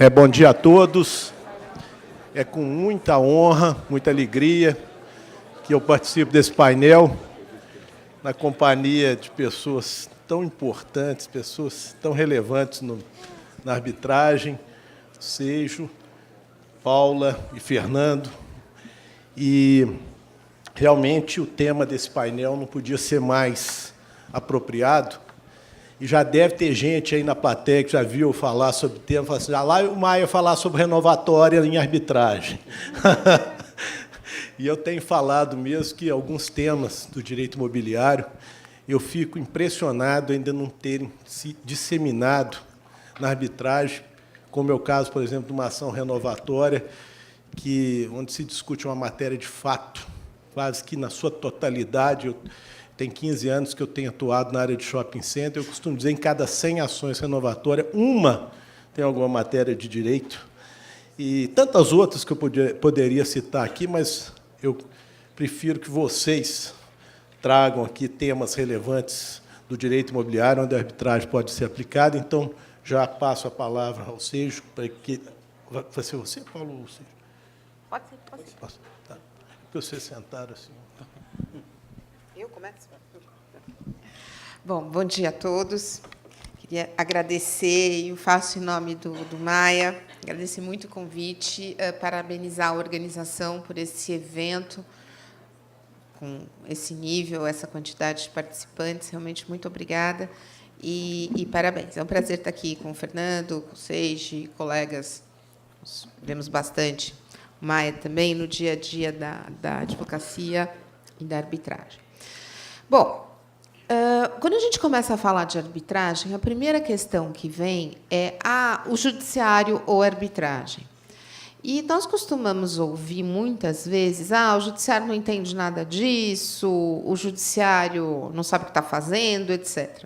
Bom dia a todos. É com muita honra, muita alegria que eu participo desse painel na companhia de pessoas tão importantes, pessoas tão relevantes na arbitragem, Seixo, Paula e Fernando. E realmente o tema desse painel não podia ser mais apropriado. E já deve ter gente aí na plateia que já viu falar sobre o tema, fala assim, lá o Maia falar sobre renovatória em arbitragem. E eu tenho falado mesmo que alguns temas do direito imobiliário, eu fico impressionado ainda não terem se disseminado na arbitragem, como é o caso, por exemplo, de uma ação renovatória, onde se discute uma matéria de fato, quase que na sua totalidade. Tem 15 anos que eu tenho atuado na área de shopping center. Eu costumo dizer, em cada 100 ações renovatórias, uma tem alguma matéria de direito. E tantas outras que eu poderia citar aqui, mas eu prefiro que vocês tragam aqui temas relevantes do direito imobiliário, onde a arbitragem pode ser aplicada. Então, já passo a palavra ao Seixo, para que... Vai ser você, Paulo? Ou Seixo? Pode ser, pode ser. Posso? Tá. Porque vocês sentaram assim. Eu começo? Bom dia a todos. Queria agradecer, e o faço em nome do Maia, agradecer muito o convite, parabenizar a organização por esse evento, com esse nível, essa quantidade de participantes, realmente muito obrigada e parabéns. É um prazer estar aqui com o Fernando, com o Seixo, colegas, vemos bastante, o Maia também, no dia a dia da advocacia e da arbitragem. Bom, quando a gente começa a falar de arbitragem, a primeira questão que vem é o judiciário ou arbitragem. E nós costumamos ouvir muitas vezes, o judiciário não entende nada disso, o judiciário não sabe o que está fazendo, etc.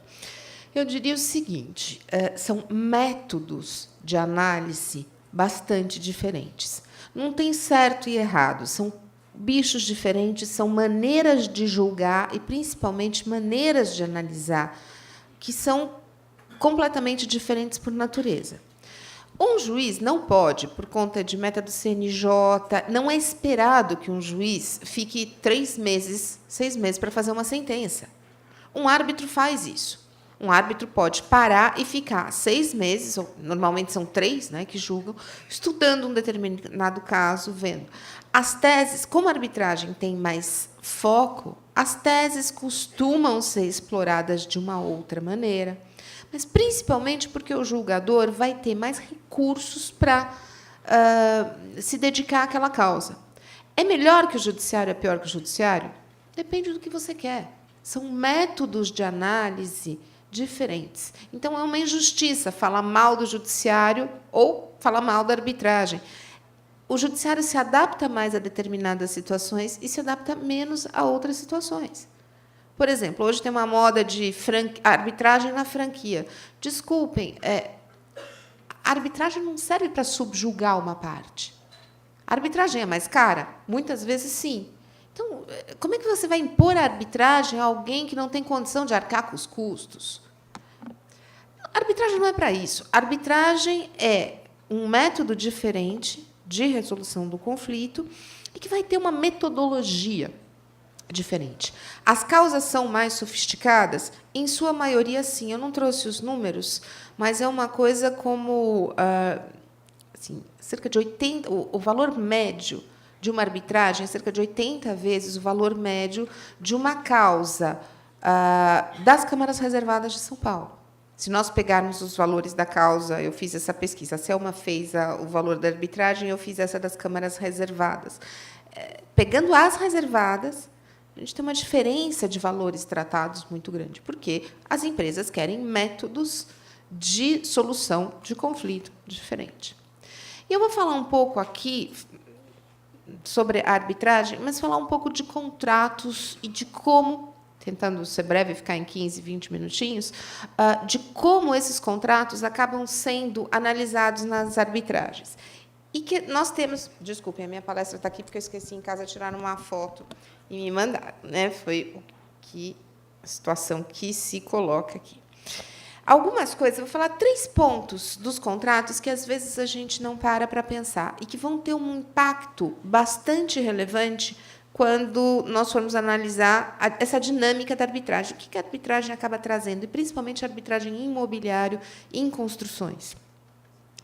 Eu diria o seguinte, são métodos de análise bastante diferentes. Não tem certo e errado, são bichos diferentes, são maneiras de julgar e, principalmente, maneiras de analisar que são completamente diferentes por natureza. Um juiz não pode, por conta de método CNJ, não é esperado que um juiz fique 3 meses, 6 meses para fazer uma sentença. Um árbitro faz isso. Um árbitro pode parar e ficar 6 meses, ou normalmente são 3, né, que julgam, estudando um determinado caso, vendo. As teses, como a arbitragem tem mais foco, as teses costumam ser exploradas de uma outra maneira, mas principalmente porque o julgador vai ter mais recursos para se dedicar àquela causa. É melhor que o judiciário, é pior que o judiciário? Depende do que você quer. São métodos de análise diferentes. Então, é uma injustiça falar mal do judiciário ou falar mal da arbitragem. O judiciário se adapta mais a determinadas situações e se adapta menos a outras situações. Por exemplo, hoje tem uma moda de arbitragem na franquia. Desculpem, a arbitragem não serve para subjugar uma parte. A arbitragem é mais cara? Muitas vezes, sim. Então, como é que você vai impor a arbitragem a alguém que não tem condição de arcar com os custos? A arbitragem não é para isso. A arbitragem é um método diferente de resolução do conflito e que vai ter uma metodologia diferente. As causas são mais sofisticadas? Em sua maioria, sim. Eu não trouxe os números, mas é uma coisa como assim, cerca de 80, o valor médio de uma arbitragem é cerca de 80 vezes o valor médio de uma causa das câmaras reservadas de São Paulo. Se nós pegarmos os valores da causa, eu fiz essa pesquisa, a Selma fez o valor da arbitragem, eu fiz essa das câmaras reservadas. Pegando as reservadas, a gente tem uma diferença de valores tratados muito grande, porque as empresas querem métodos de solução de conflito diferente. E eu vou falar um pouco aqui sobre a arbitragem, mas falar um pouco de contratos e de como, tentando ser breve, ficar em 15, 20 minutinhos, de como esses contratos acabam sendo analisados nas arbitragens. E que nós temos... Desculpem, a minha palestra está aqui, porque eu esqueci em casa de tirar uma foto e me mandaram, né? Foi a situação que se coloca aqui. algumas coisas, eu vou falar 3 pontos dos contratos que, às vezes, a gente não para pensar e que vão ter um impacto bastante relevante quando nós formos analisar essa dinâmica da arbitragem. O que a arbitragem acaba trazendo? E, principalmente, a arbitragem em imobiliário e em construções,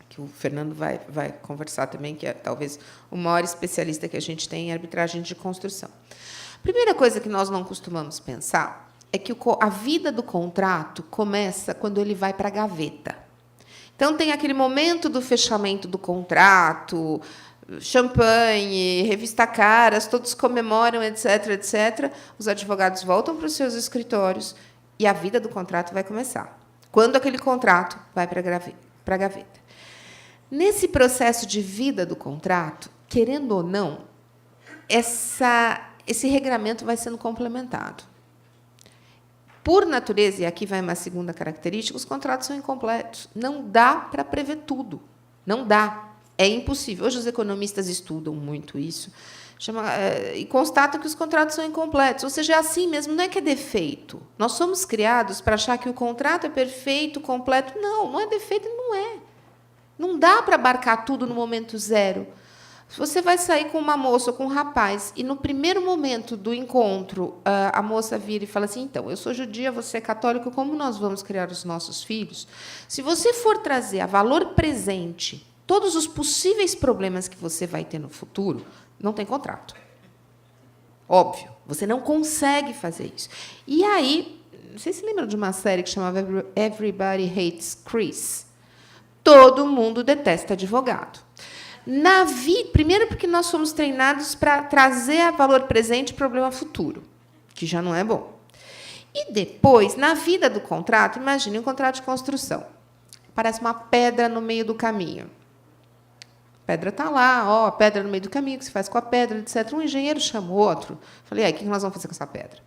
que o Fernando vai conversar também, que é, talvez, o maior especialista que a gente tem em arbitragem de construção. A primeira coisa que nós não costumamos pensar é que a vida do contrato começa quando ele vai para a gaveta. Então, tem aquele momento do fechamento do contrato, champanhe, revista caras, todos comemoram, etc., etc. Os advogados voltam para os seus escritórios e a vida do contrato vai começar. Quando aquele contrato vai para a gaveta. Nesse processo de vida do contrato, querendo ou não, esse regramento vai sendo complementado. Por natureza, e aqui vai uma segunda característica, os contratos são incompletos. Não dá para prever tudo. Não dá. É impossível. Hoje, os economistas estudam muito isso e constatam que os contratos são incompletos. Ou seja, é assim mesmo, não é que é defeito. Nós somos criados para achar que o contrato é perfeito, completo. Não, não é defeito, não é. Não dá para abarcar tudo no momento zero. Se você vai sair com uma moça ou com um rapaz e, no primeiro momento do encontro, a moça vira e fala assim, então, eu sou judia, você é católico, como nós vamos criar os nossos filhos? Se você for trazer a valor presente todos os possíveis problemas que você vai ter no futuro, não tem contrato. Óbvio, você não consegue fazer isso. E aí, não sei se lembram de uma série que chamava Everybody Hates Chris. Todo mundo detesta advogado. Primeiro, porque nós somos treinados para trazer a valor presente problema futuro, que já não é bom. E depois, na vida do contrato, imagine um contrato de construção. Parece uma pedra no meio do caminho. A pedra está lá, a pedra no meio do caminho, o que se faz com a pedra, etc. Um engenheiro chama o outro. Falei, aí, o que nós vamos fazer com essa pedra?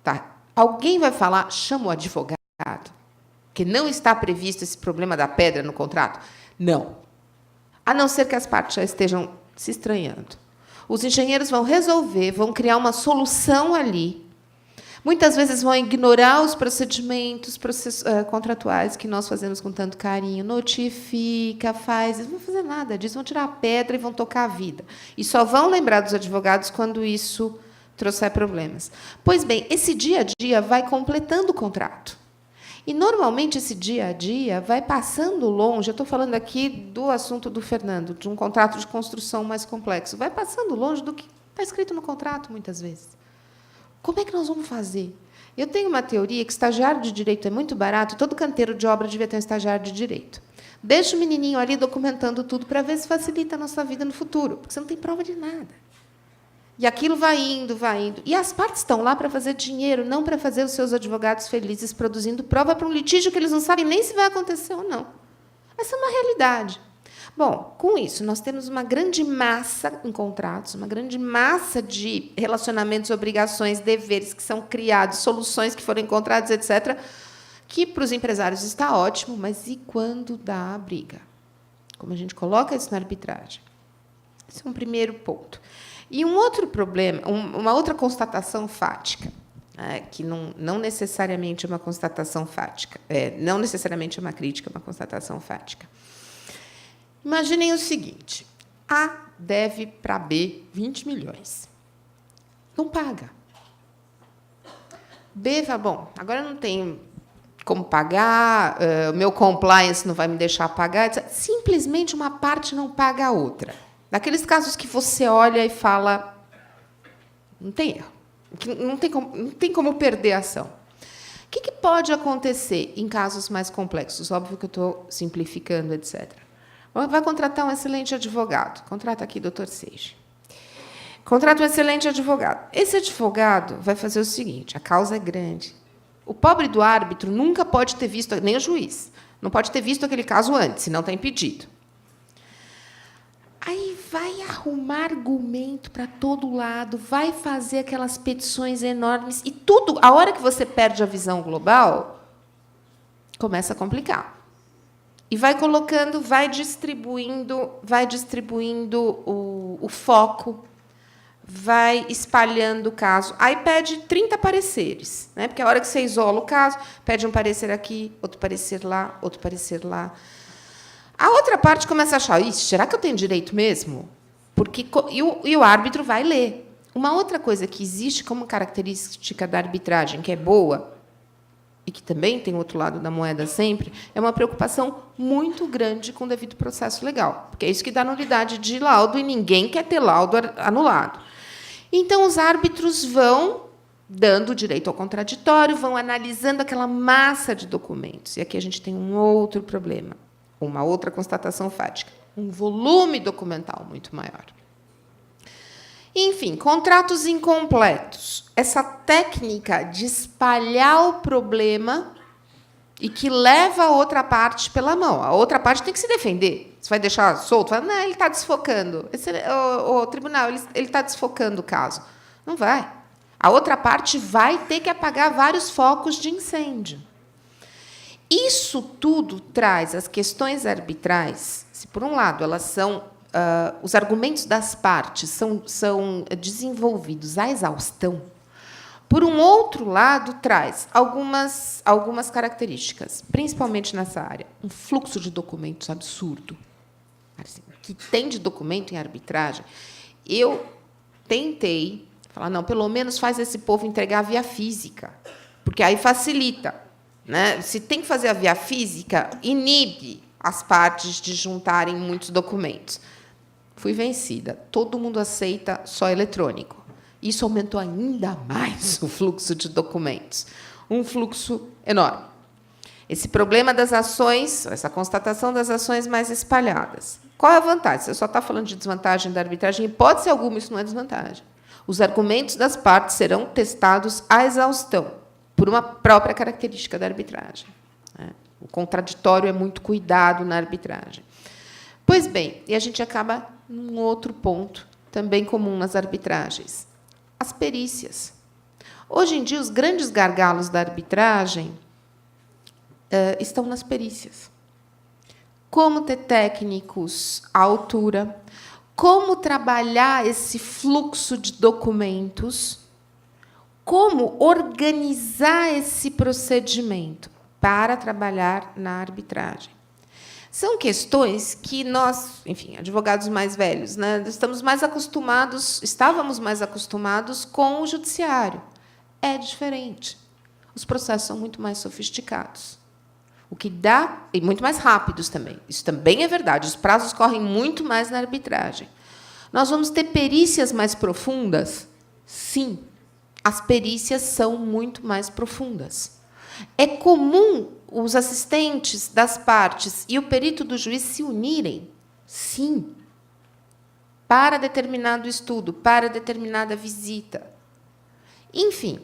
Tá. Alguém vai falar, chama o advogado, que não está previsto esse problema da pedra no contrato? Não. A não ser que as partes já estejam se estranhando. Os engenheiros vão resolver, vão criar uma solução ali. Muitas vezes vão ignorar os procedimentos contratuais que nós fazemos com tanto carinho. Notifica, faz. Eles não vão fazer nada disso, vão tirar a pedra e vão tocar a vida. E só vão lembrar dos advogados quando isso trouxer problemas. Pois bem, esse dia a dia vai completando o contrato. E, normalmente, esse dia a dia vai passando longe. Eu estou falando aqui do assunto do Fernando, de um contrato de construção mais complexo. Vai passando longe do que está escrito no contrato, muitas vezes. Como é que nós vamos fazer? Eu tenho uma teoria que estagiário de direito é muito barato, todo canteiro de obra devia ter um estagiário de direito. Deixa o menininho ali documentando tudo para ver se facilita a nossa vida no futuro, porque você não tem prova de nada. E aquilo vai indo, vai indo. E as partes estão lá para fazer dinheiro, não para fazer os seus advogados felizes produzindo prova para um litígio que eles não sabem nem se vai acontecer ou não. Essa é uma realidade. Bom, com isso, nós temos uma grande massa em contratos, uma grande massa de relacionamentos, obrigações, deveres que são criados, soluções que foram encontradas, etc., que, para os empresários, está ótimo, mas e quando dá a briga? Como a gente coloca isso na arbitragem? Esse é um primeiro ponto. E um outro problema, uma outra constatação fática, que não necessariamente é uma constatação fática, não necessariamente é uma crítica, é uma constatação fática. Imaginem o seguinte, A deve para B 20 milhões. Não paga. B fala, bom, agora eu não tenho como pagar, o meu compliance não vai me deixar pagar, etc. Simplesmente uma parte não paga a outra. Daqueles casos que você olha e fala, não tem erro, não tem como perder a ação. O que pode acontecer em casos mais complexos? Óbvio que eu estou simplificando, etc. Vai contratar um excelente advogado. Contrata aqui, doutor Seixas. Contrata um excelente advogado. Esse advogado vai fazer o seguinte, a causa é grande. O pobre do árbitro nunca pode ter visto, nem o juiz, não pode ter visto aquele caso antes, senão está impedido. Aí vai arrumar argumento para todo lado, vai fazer aquelas petições enormes e tudo, a hora que você perde a visão global, começa a complicar. E vai colocando, vai distribuindo o foco, vai espalhando o caso. Aí pede 30 pareceres, né? Porque a hora que você isola o caso, pede um parecer aqui, outro parecer lá, outro parecer lá. A outra parte começa a achar, será que eu tenho direito mesmo? Porque, e o árbitro vai ler. Uma outra coisa que existe como característica da arbitragem, que é boa, e que também tem o outro lado da moeda sempre, é uma preocupação muito grande com o devido processo legal, porque é isso que dá nulidade de laudo, e ninguém quer ter laudo anulado. Então, os árbitros vão dando direito ao contraditório, vão analisando aquela massa de documentos. E aqui a gente tem um outro problema, uma outra constatação fática, um volume documental muito maior. Enfim, contratos incompletos. Essa técnica de espalhar o problema e que leva a outra parte pela mão. A outra parte tem que se defender. Você vai deixar solto? Fala, não, ele está desfocando. O tribunal ele está desfocando o caso. Não vai. A outra parte vai ter que apagar vários focos de incêndio. Isso tudo traz as questões arbitrais. Se, por um lado, elas são... os argumentos das partes são desenvolvidos à exaustão, por um outro lado, traz algumas características, principalmente nessa área. Um fluxo de documentos absurdo. Assim, que tem de documento em arbitragem. Eu tentei falar, não, pelo menos faz esse povo entregar via física, porque aí facilita. Né? Se tem que fazer a via física, inibe as partes de juntarem muitos documentos. Fui vencida. Todo mundo aceita só eletrônico. Isso aumentou ainda mais o fluxo de documentos. Um fluxo enorme. Esse problema das ações, essa constatação das ações mais espalhadas. Qual é a vantagem? Você só está falando de desvantagem da arbitragem. Em hipótese alguma, isso não é desvantagem. Os argumentos das partes serão testados à exaustão, por uma própria característica da arbitragem. O contraditório é muito cuidado na arbitragem. Pois bem, e a gente acaba num outro ponto, também comum nas arbitragens, as perícias. Hoje em dia, os grandes gargalos da arbitragem estão nas perícias. Como ter técnicos à altura, como trabalhar esse fluxo de documentos, como organizar esse procedimento para trabalhar na arbitragem. São questões que nós, enfim, advogados mais velhos, né, estávamos mais acostumados com o judiciário. É diferente. Os processos são muito mais sofisticados. O que dá, e muito mais rápidos também. Isso também é verdade. Os prazos correm muito mais na arbitragem. Nós vamos ter perícias mais profundas? Sim. As perícias são muito mais profundas. É comum os assistentes das partes e o perito do juiz se unirem? Sim. Para determinado estudo, para determinada visita. Enfim,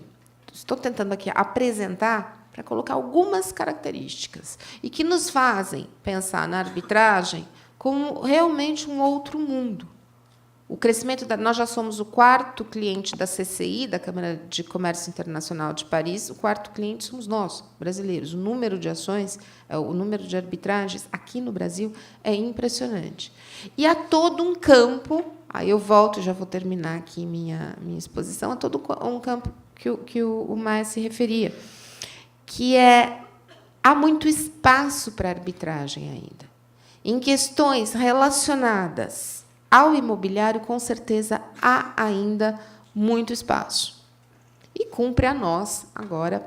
estou tentando aqui apresentar para colocar algumas características e que nos fazem pensar na arbitragem como realmente um outro mundo. O crescimento nós já somos o 4º cliente da CCI, da Câmara de Comércio Internacional de Paris. O 4º cliente somos nós, brasileiros. O número de ações, o número de arbitragens aqui no Brasil é impressionante. E há todo um campo, aí eu volto, já vou terminar aqui minha exposição, há todo um campo que o Maia se referia, que há muito espaço para arbitragem ainda. Em questões relacionadas ao imobiliário, com certeza, há ainda muito espaço. E cumpre a nós, agora,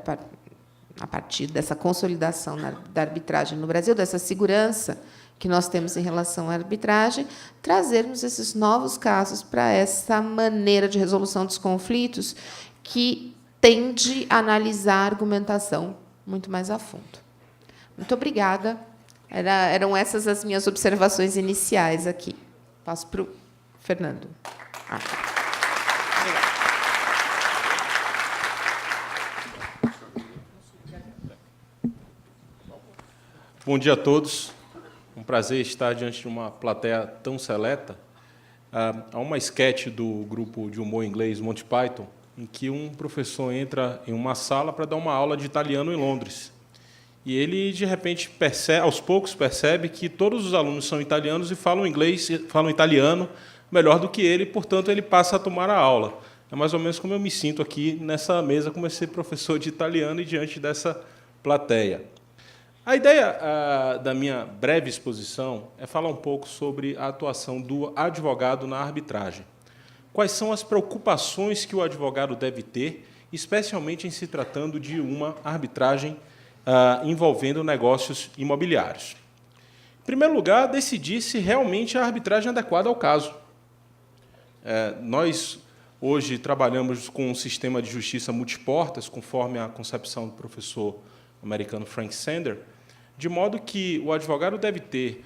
a partir dessa consolidação da arbitragem no Brasil, dessa segurança que nós temos em relação à arbitragem, trazermos esses novos casos para essa maneira de resolução dos conflitos que tende a analisar a argumentação muito mais a fundo. Muito obrigada. Eram essas as minhas observações iniciais aqui. Passo para o Fernando. Bom dia a todos. Um prazer estar diante de uma plateia tão seleta. Há uma esquete do grupo de humor inglês Monty Python, em que um professor entra em uma sala para dar uma aula de italiano em Londres. E ele, de repente, aos poucos percebe que todos os alunos são italianos e falam inglês, falam italiano, melhor do que ele, portanto, ele passa a tomar a aula. É mais ou menos como eu me sinto aqui nessa mesa, como ser professor de italiano e diante dessa plateia. A ideia da minha breve exposição é falar um pouco sobre a atuação do advogado na arbitragem. Quais são as preocupações que o advogado deve ter, especialmente em se tratando de uma arbitragem envolvendo negócios imobiliários. Em primeiro lugar, decidir se realmente a arbitragem é adequada ao caso. Nós, hoje, trabalhamos com um sistema de justiça multiportas, conforme a concepção do professor americano Frank Sander, de modo que o advogado deve ter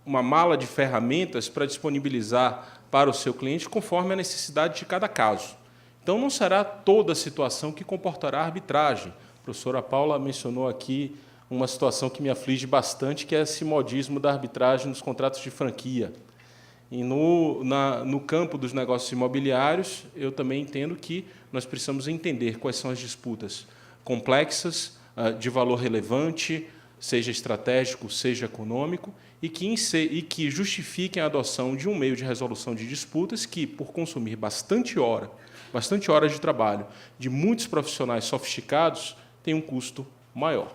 uma mala de ferramentas para disponibilizar para o seu cliente conforme a necessidade de cada caso. Então, não será toda a situação que comportará arbitragem. A professora Paula mencionou aqui uma situação que me aflige bastante, que é esse modismo da arbitragem nos contratos de franquia. E no campo dos negócios imobiliários, eu também entendo que nós precisamos entender quais são as disputas complexas, de valor relevante, seja estratégico, seja econômico, e que justifiquem a adoção de um meio de resolução de disputas que, por consumir bastante horas de trabalho de muitos profissionais sofisticados, tem um custo maior.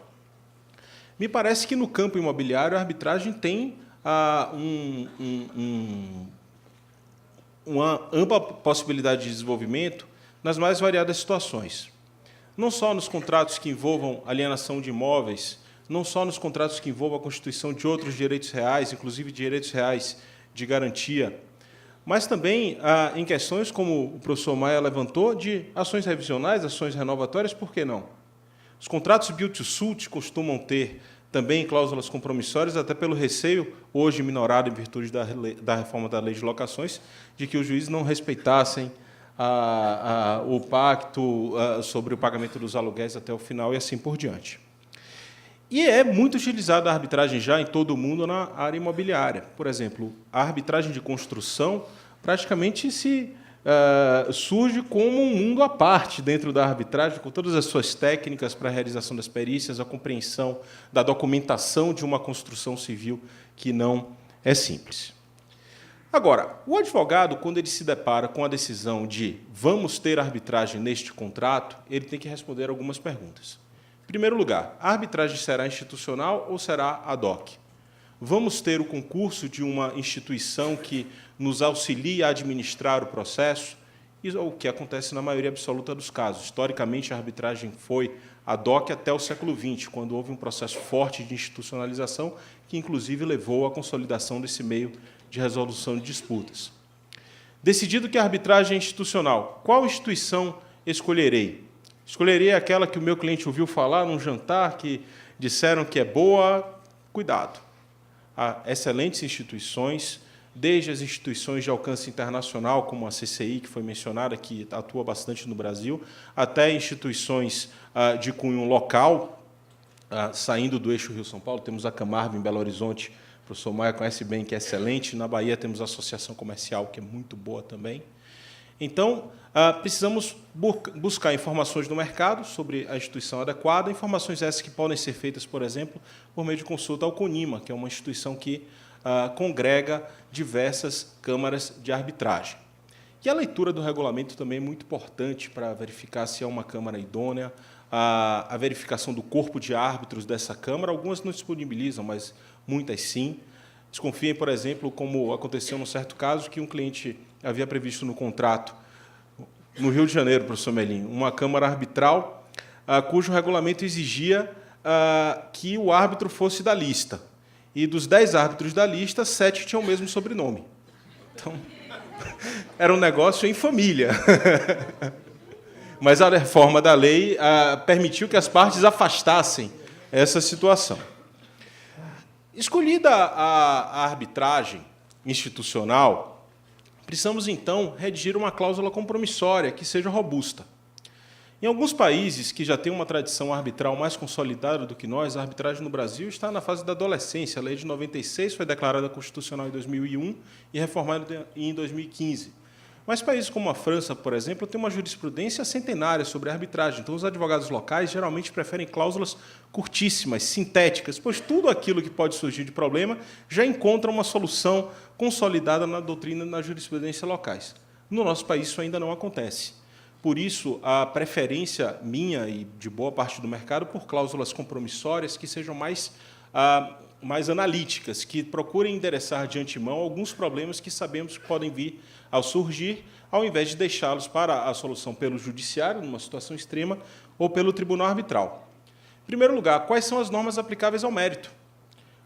Me parece que, no campo imobiliário, a arbitragem tem uma ampla possibilidade de desenvolvimento nas mais variadas situações. Não só nos contratos que envolvam alienação de imóveis, não só nos contratos que envolvam a constituição de outros direitos reais, inclusive direitos reais de garantia, mas também em questões, como o professor Maia levantou, de ações revisionais, ações renovatórias, por que não? Os contratos build to suit costumam ter também cláusulas compromissórias, até pelo receio, hoje minorado em virtude da reforma da lei de locações, de que os juízes não respeitassem o pacto sobre o pagamento dos aluguéis até o final e assim por diante. E é muito utilizada a arbitragem já em todo o mundo na área imobiliária. Por exemplo, a arbitragem de construção praticamente surge como um mundo à parte dentro da arbitragem, com todas as suas técnicas para a realização das perícias, a compreensão da documentação de uma construção civil que não é simples. Agora, o advogado, quando ele se depara com a decisão de vamos ter arbitragem neste contrato, ele tem que responder algumas perguntas. Em primeiro lugar, a arbitragem será institucional ou será ad hoc? Vamos ter o concurso de uma instituição que nos auxilie a administrar o processo? Isso é o que acontece na maioria absoluta dos casos. Historicamente, a arbitragem foi ad hoc até o século XX, quando houve um processo forte de institucionalização, que, inclusive, levou à consolidação desse meio de resolução de disputas. Decidido que a arbitragem é institucional, qual instituição escolherei? Escolherei aquela que o meu cliente ouviu falar num jantar, que disseram que é boa? Cuidado. Há excelentes instituições, desde as instituições de alcance internacional, como a CCI, que foi mencionada, que atua bastante no Brasil, até instituições de cunho local, saindo do eixo Rio-São Paulo. Temos a Camargo, em Belo Horizonte, o professor Maia conhece bem, que é excelente. Na Bahia temos a Associação Comercial, que é muito boa também. Então, precisamos buscar informações no mercado sobre a instituição adequada, informações essas que podem ser feitas, por exemplo, por meio de consulta ao CONIMA, que é uma instituição que congrega diversas câmaras de arbitragem. E a leitura do regulamento também é muito importante para verificar se é uma câmara idônea, a verificação do corpo de árbitros dessa câmara. Algumas não disponibilizam, mas muitas sim. Desconfiem, por exemplo, como aconteceu num certo caso, que um cliente havia previsto no contrato, no Rio de Janeiro, professor Melim, uma câmara arbitral, cujo regulamento exigia que o árbitro fosse da lista. E dos 10 árbitros da lista, 7 tinham o mesmo sobrenome. Então, era um negócio em família. Mas a reforma da lei permitiu que as partes afastassem essa situação. Escolhida a arbitragem institucional, precisamos, então, redigir uma cláusula compromissória que seja robusta. Em alguns países que já têm uma tradição arbitral mais consolidada do que nós, a arbitragem no Brasil está na fase da adolescência. A lei de 96 foi declarada constitucional em 2001 e reformada em 2015. Mas países como a França, por exemplo, têm uma jurisprudência centenária sobre a arbitragem. Então, os advogados locais geralmente preferem cláusulas curtíssimas, sintéticas, pois tudo aquilo que pode surgir de problema já encontra uma solução consolidada na doutrina e na jurisprudência locais. No nosso país, isso ainda não acontece. Por isso, a preferência minha e de boa parte do mercado por cláusulas compromissórias que sejam mais analíticas, que procurem endereçar de antemão alguns problemas que sabemos que podem vir ao surgir, ao invés de deixá-los para a solução pelo judiciário, numa situação extrema, ou pelo tribunal arbitral. Em primeiro lugar, quais são as normas aplicáveis ao mérito?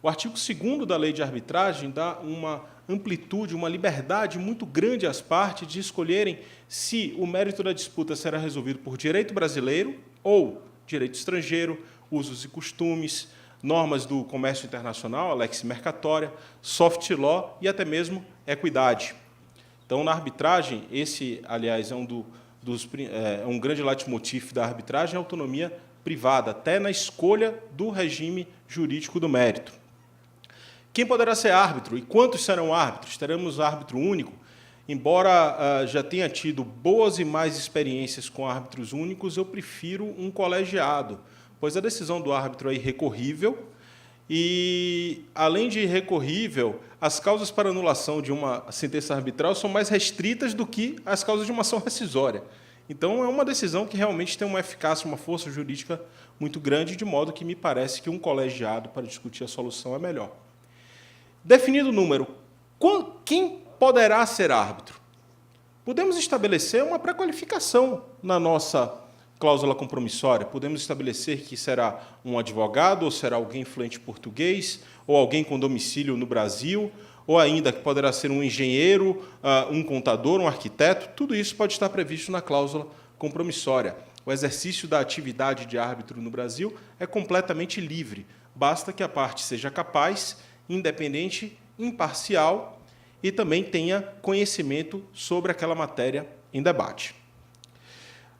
O artigo 2º da Lei de Arbitragem dá uma amplitude, uma liberdade muito grande às partes de escolherem se o mérito da disputa será resolvido por direito brasileiro ou direito estrangeiro, usos e costumes, normas do comércio internacional, a lex mercatória, soft law e até mesmo equidade. Então, na arbitragem, esse, aliás, é um grande leitmotiv da arbitragem, a autonomia privada, até na escolha do regime jurídico do mérito. Quem poderá ser árbitro e quantos serão árbitros? Teremos árbitro único? Embora já tenha tido boas e más experiências com árbitros únicos, eu prefiro um colegiado, pois a decisão do árbitro é irrecorrível e, além de irrecorrível, as causas para anulação de uma sentença arbitral são mais restritas do que as causas de uma ação rescisória. Então, é uma decisão que realmente tem uma eficácia, uma força jurídica muito grande, de modo que me parece que um colegiado para discutir a solução é melhor. Definido o número, quem poderá ser árbitro? Podemos estabelecer uma pré-qualificação na nossa cláusula compromissória. Podemos estabelecer que será um advogado, ou será alguém fluente em português, ou alguém com domicílio no Brasil, ou ainda que poderá ser um engenheiro, um contador, um arquiteto. Tudo isso pode estar previsto na cláusula compromissória. O exercício da atividade de árbitro no Brasil é completamente livre. Basta que a parte seja capaz, independente, imparcial e também tenha conhecimento sobre aquela matéria em debate.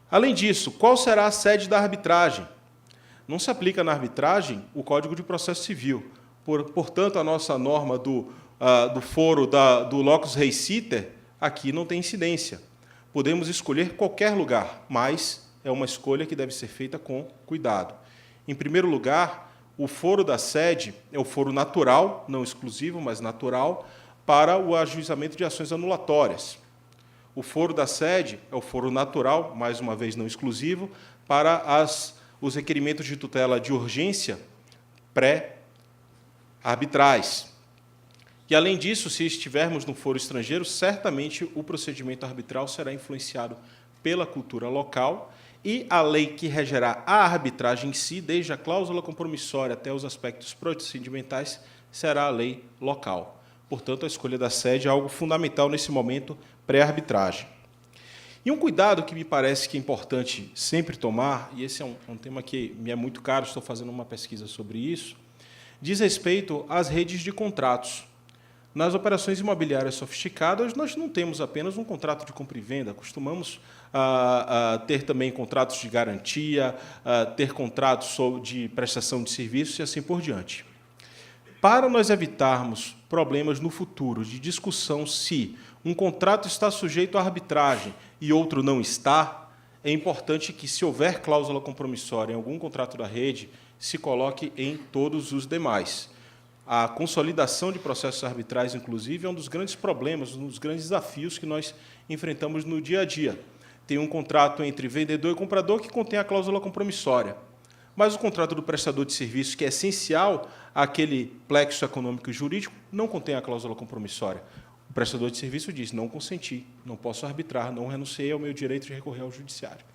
Além disso, qual será a sede da arbitragem? Não se aplica na arbitragem o Código de Processo Civil. Portanto, a nossa norma do foro do locus rei sitter aqui não tem incidência. Podemos escolher qualquer lugar, mas é uma escolha que deve ser feita com cuidado. Em primeiro lugar, o foro da sede é o foro natural, não exclusivo, mas natural, para o ajuizamento de ações anulatórias. O foro da sede é o foro natural, mais uma vez não exclusivo, para os requerimentos de tutela de urgência pré-arbitrais. E, além disso, se estivermos no foro estrangeiro, certamente o procedimento arbitral será influenciado pela cultura local e a lei que regerá a arbitragem em si, desde a cláusula compromissória até os aspectos procedimentais, será a lei local. Portanto, a escolha da sede é algo fundamental nesse momento pré-arbitragem. E um cuidado que me parece que é importante sempre tomar, e esse é um tema que me é muito caro, estou fazendo uma pesquisa sobre isso, diz respeito às redes de contratos. Nas operações imobiliárias sofisticadas, nós não temos apenas um contrato de compra e venda, costumamos ter também contratos de garantia, ter contratos de prestação de serviços e assim por diante. Para nós evitarmos problemas no futuro de discussão se um contrato está sujeito à arbitragem e outro não está, é importante que, se houver cláusula compromissória em algum contrato da rede, se coloque em todos os demais. A consolidação de processos arbitrais, inclusive, é um dos grandes problemas, um dos grandes desafios que nós enfrentamos no dia a dia. Tem um contrato entre vendedor e comprador que contém a cláusula compromissória. Mas o contrato do prestador de serviço, que é essencial àquele plexo econômico e jurídico, não contém a cláusula compromissória. O prestador de serviço diz: não consenti, não posso arbitrar, não renunciei ao meu direito de recorrer ao judiciário.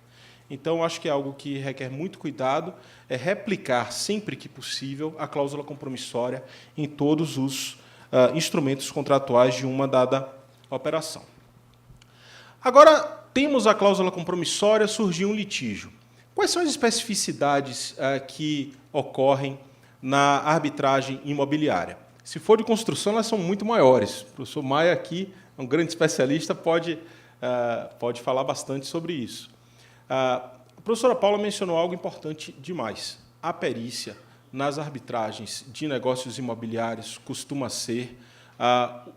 Então, acho que é algo que requer muito cuidado, é replicar, sempre que possível, a cláusula compromissória em todos os instrumentos contratuais de uma dada operação. Agora, temos a cláusula compromissória, surgiu um litígio. Quais são as especificidades que ocorrem na arbitragem imobiliária? Se for de construção, elas são muito maiores. O professor Maia, aqui, é um grande especialista, pode falar bastante sobre isso. A professora Paula mencionou algo importante demais. A perícia nas arbitragens de negócios imobiliários costuma ser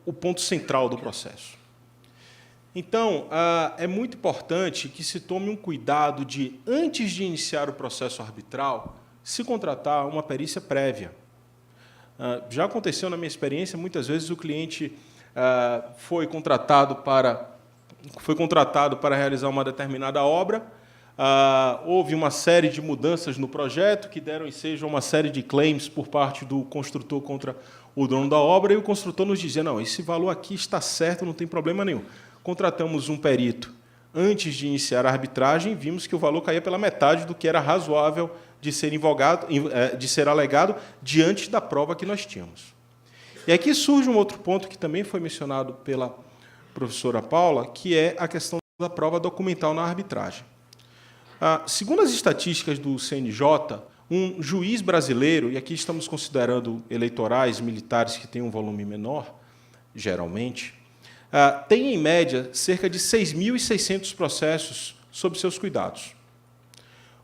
o ponto central do processo. Então, é muito importante que se tome um cuidado de, antes de iniciar o processo arbitral, se contratar uma perícia prévia. Já aconteceu na minha experiência, muitas vezes o cliente foi contratado para realizar uma determinada obra, houve uma série de mudanças no projeto que deram ensejo a uma série de claims por parte do construtor contra o dono da obra, e o construtor nos dizia, não, esse valor aqui está certo, não tem problema nenhum. Contratamos um perito antes de iniciar a arbitragem e vimos que o valor caía pela metade do que era razoável de ser alegado diante da prova que nós tínhamos. E aqui surge um outro ponto que também foi mencionado pela professora Paula, que é a questão da prova documental na arbitragem. Segundo as estatísticas do CNJ, um juiz brasileiro, e aqui estamos considerando eleitorais, militares que têm um volume menor, geralmente, tem, em média, cerca de 6.600 processos sob seus cuidados.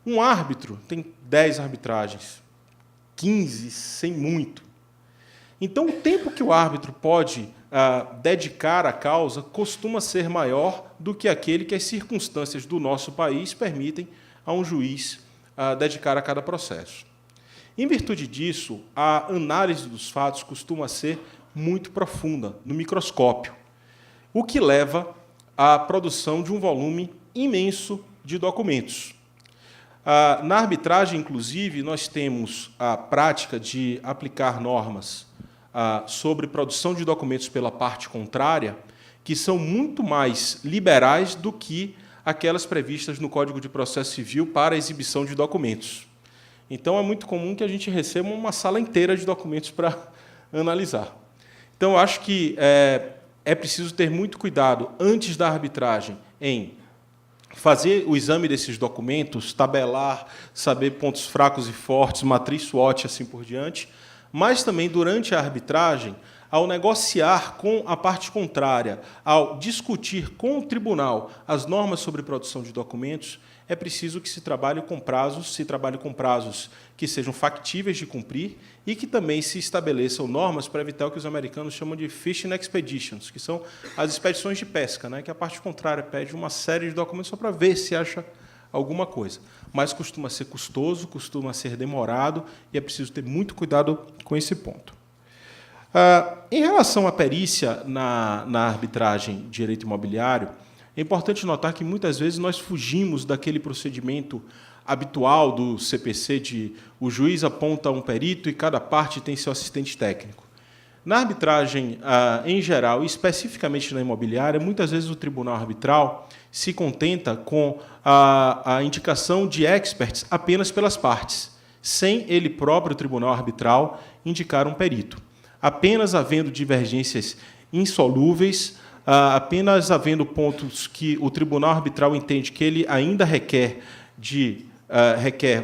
Um árbitro tem 10 arbitragens, 15 sem muito. Então, o tempo que o árbitro pode dedicar à causa costuma ser maior do que aquele que as circunstâncias do nosso país permitem a um juiz dedicar a cada processo. Em virtude disso, a análise dos fatos costuma ser muito profunda, no microscópio, o que leva à produção de um volume imenso de documentos. Na arbitragem, inclusive, nós temos a prática de aplicar normas sobre produção de documentos pela parte contrária, que são muito mais liberais do que aquelas previstas no Código de Processo Civil para a exibição de documentos. Então, é muito comum que a gente receba uma sala inteira de documentos para analisar. Então, eu acho que é preciso ter muito cuidado, antes da arbitragem, em fazer o exame desses documentos, tabelar, saber pontos fracos e fortes, matriz SWOT, assim por diante, mas também, durante a arbitragem, ao negociar com a parte contrária, ao discutir com o tribunal as normas sobre produção de documentos, é preciso que se trabalhe com prazos que sejam factíveis de cumprir e que também se estabeleçam normas para evitar o que os americanos chamam de fishing expeditions, que são as expedições de pesca, né, que a parte contrária pede uma série de documentos só para ver se acha alguma coisa. Mas costuma ser custoso, costuma ser demorado, e é preciso ter muito cuidado com esse ponto. Em relação à perícia na arbitragem de direito imobiliário, é importante notar que, muitas vezes, nós fugimos daquele procedimento habitual do CPC de o juiz aponta um perito e cada parte tem seu assistente técnico. Na arbitragem, em geral, e especificamente na imobiliária, muitas vezes o tribunal arbitral se contenta com a indicação de experts apenas pelas partes, sem ele próprio, o tribunal arbitral, indicar um perito. Apenas havendo divergências insolúveis, apenas havendo pontos que o tribunal arbitral entende que ele ainda requer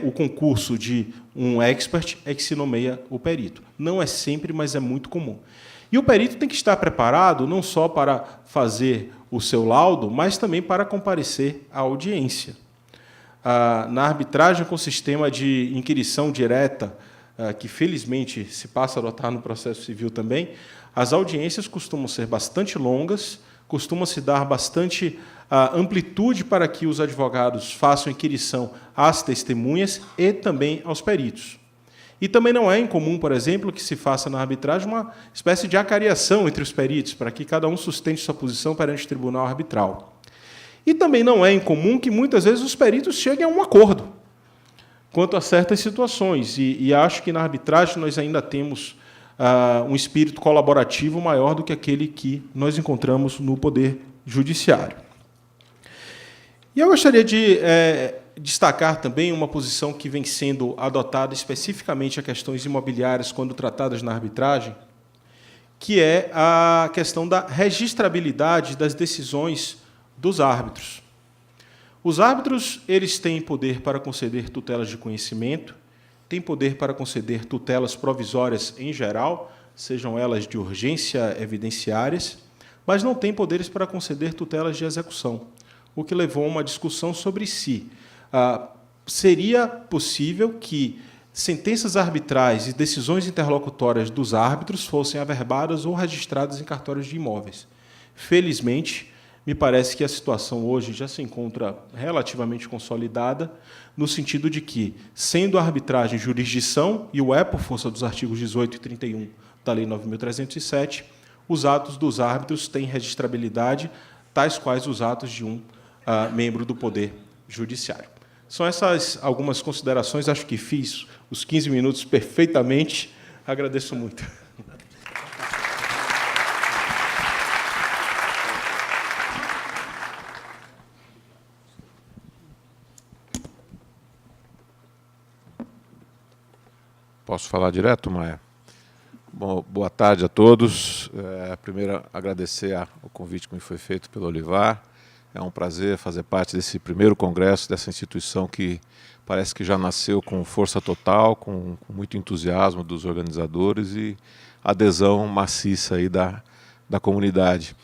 o concurso de um expert, é que se nomeia o perito. Não é sempre, mas é muito comum. E o perito tem que estar preparado não só para fazer o seu laudo, mas também para comparecer à audiência. Na arbitragem com sistema de inquirição direta, que felizmente se passa a adotar no processo civil também, as audiências costumam ser bastante longas, costuma-se dar bastante amplitude para que os advogados façam inquirição às testemunhas e também aos peritos. E também não é incomum, por exemplo, que se faça na arbitragem uma espécie de acariação entre os peritos, para que cada um sustente sua posição perante o tribunal arbitral. E também não é incomum que, muitas vezes, os peritos cheguem a um acordo quanto a certas situações. E acho que, na arbitragem, nós ainda temos um espírito colaborativo maior do que aquele que nós encontramos no Poder Judiciário. E eu gostaria de destacar também uma posição que vem sendo adotada especificamente a questões imobiliárias quando tratadas na arbitragem, que é a questão da registrabilidade das decisões dos árbitros. Os árbitros, eles têm poder para conceder tutelas de conhecimento, têm poder para conceder tutelas provisórias em geral, sejam elas de urgência evidenciárias, mas não têm poderes para conceder tutelas de execução, o que levou a uma discussão sobre se seria possível que sentenças arbitrais e decisões interlocutórias dos árbitros fossem averbadas ou registradas em cartórios de imóveis. Felizmente, me parece que a situação hoje já se encontra relativamente consolidada, no sentido de que, sendo a arbitragem jurisdição e o é por força dos artigos 18 e 31 da Lei 9.307, os atos dos árbitros têm registrabilidade, tais quais os atos de um membro do Poder Judiciário. São essas algumas considerações, acho que fiz os 15 minutos perfeitamente, agradeço muito. Posso falar direto, Maia? Bom, boa tarde a todos. Primeiro, agradecer o convite que me foi feito pelo Olivar. É um prazer fazer parte desse primeiro congresso, dessa instituição que parece que já nasceu com força total, com muito entusiasmo dos organizadores e adesão maciça aí da comunidade.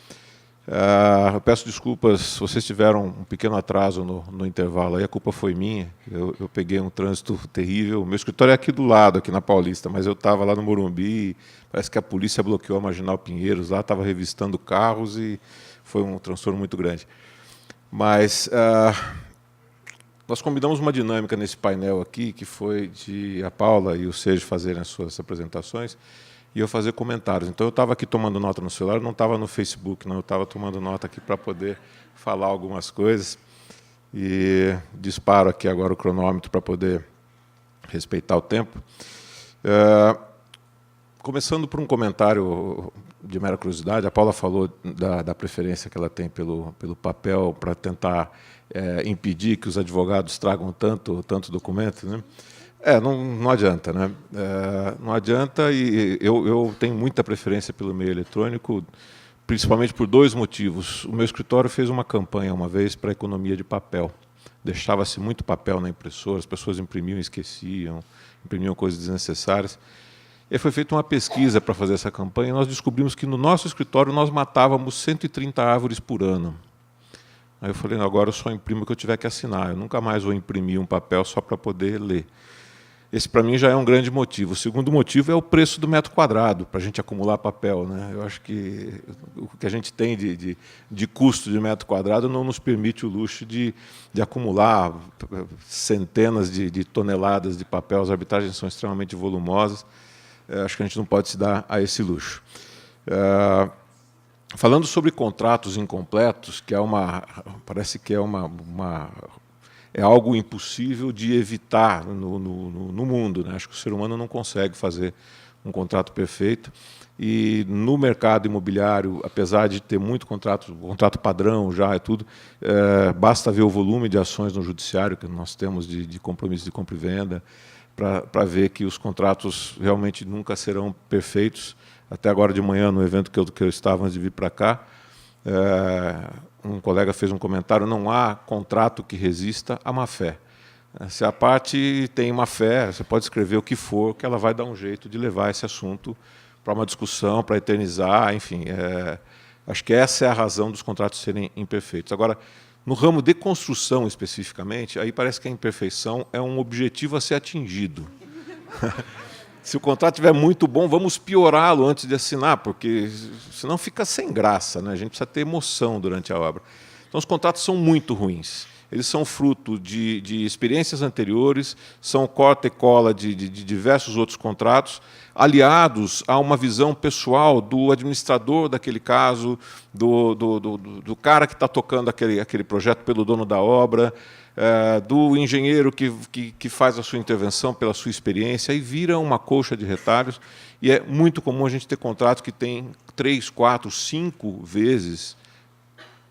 Eu peço desculpas se vocês tiveram um pequeno atraso no intervalo, aí a culpa foi minha, eu peguei um trânsito terrível, o meu escritório é aqui do lado, aqui na Paulista, mas eu estava lá no Morumbi, parece que a polícia bloqueou a Marginal Pinheiros, lá estava revistando carros e foi um transtorno muito grande. Mas nós combinamos uma dinâmica nesse painel aqui, que foi de a Paula e o Sérgio fazerem as suas apresentações, e eu fazer comentários. Então, eu estava aqui tomando nota no celular, não estava no Facebook, não, eu estava tomando nota aqui para poder falar algumas coisas. E disparo aqui agora o cronômetro para poder respeitar o tempo. Começando por um comentário de mera curiosidade, a Paula falou da preferência que ela tem pelo papel para tentar impedir que os advogados tragam tanto documento, né? Não adianta, né? Não adianta, e eu tenho muita preferência pelo meio eletrônico, principalmente por dois motivos. O meu escritório fez uma campanha uma vez para a economia de papel. Deixava-se muito papel na impressora, as pessoas imprimiam e esqueciam, imprimiam coisas desnecessárias. E aí foi feita uma pesquisa para fazer essa campanha, e nós descobrimos que no nosso escritório nós matávamos 130 árvores por ano. Aí eu falei, agora eu só imprimo o que eu tiver que assinar, eu nunca mais vou imprimir um papel só para poder ler. Esse, para mim, já é um grande motivo. O segundo motivo é o preço do metro quadrado, para a gente acumular papel, né? Eu acho que o que a gente tem de custo de metro quadrado não nos permite o luxo de acumular centenas de toneladas de papel. As arbitragens são extremamente volumosas. Acho que a gente não pode se dar a esse luxo. Falando sobre contratos incompletos, que parece que é algo impossível de evitar no mundo, né? Acho que o ser humano não consegue fazer um contrato perfeito. E no mercado imobiliário, apesar de ter muito contrato padrão já, basta ver o volume de ações no judiciário que nós temos de compromisso de compra e venda, para ver que os contratos realmente nunca serão perfeitos. Até agora de manhã, no evento que eu estava antes de vir para cá, um colega fez um comentário, não há contrato que resista à má-fé. Se a parte tem má-fé, você pode escrever o que for, que ela vai dar um jeito de levar esse assunto para uma discussão, para eternizar, enfim. Acho que essa é a razão dos contratos serem imperfeitos. Agora, no ramo de construção especificamente, aí parece que a imperfeição é um objetivo a ser atingido. Se o contrato estiver muito bom, vamos piorá-lo antes de assinar, porque senão fica sem graça, né? A gente precisa ter emoção durante a obra. Então, os contratos são muito ruins. Eles são fruto de experiências anteriores, são corta e cola de diversos outros contratos, aliados a uma visão pessoal do administrador daquele caso, do cara que está tocando aquele projeto pelo dono da obra, do engenheiro que faz a sua intervenção pela sua experiência, e vira uma colcha de retalhos. E é muito comum a gente ter contratos que tem 3, 4, 5 vezes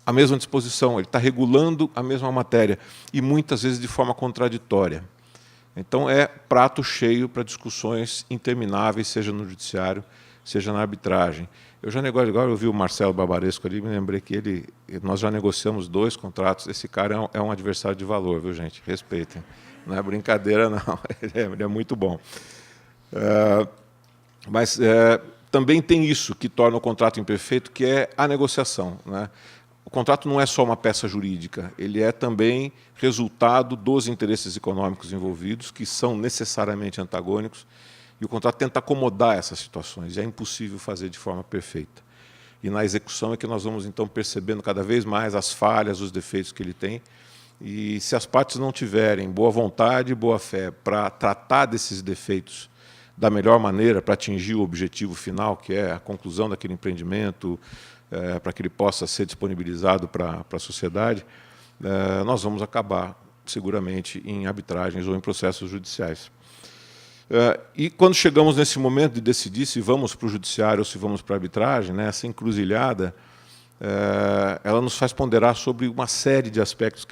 a mesma disposição, ele está regulando a mesma matéria, e muitas vezes de forma contraditória. Então, é prato cheio para discussões intermináveis, seja no judiciário, seja na arbitragem. Eu já negocio, agora eu vi o Marcelo Barbaresco ali, me lembrei que nós já negociamos 2 contratos, esse cara é um adversário de valor, viu, gente? Respeitem. Não é brincadeira, não, ele é muito bom. Mas também tem isso que torna o contrato imperfeito, que é a negociação, né? O contrato não é só uma peça jurídica, ele é também resultado dos interesses econômicos envolvidos, que são necessariamente antagônicos, e o contrato tenta acomodar essas situações, e é impossível fazer de forma perfeita. e na execução é que nós vamos, então, percebendo cada vez mais as falhas, os defeitos que ele tem. E se as partes não tiverem boa vontade e boa fé para tratar desses defeitos da melhor maneira, para atingir o objetivo final, que é a conclusão daquele empreendimento, para que ele possa ser disponibilizado para a sociedade, nós vamos acabar, seguramente, em arbitragens ou em processos judiciais. E quando chegamos nesse momento de decidir se vamos para o judiciário ou se vamos para a arbitragem, né, essa encruzilhada, ela nos faz ponderar sobre uma série de aspectos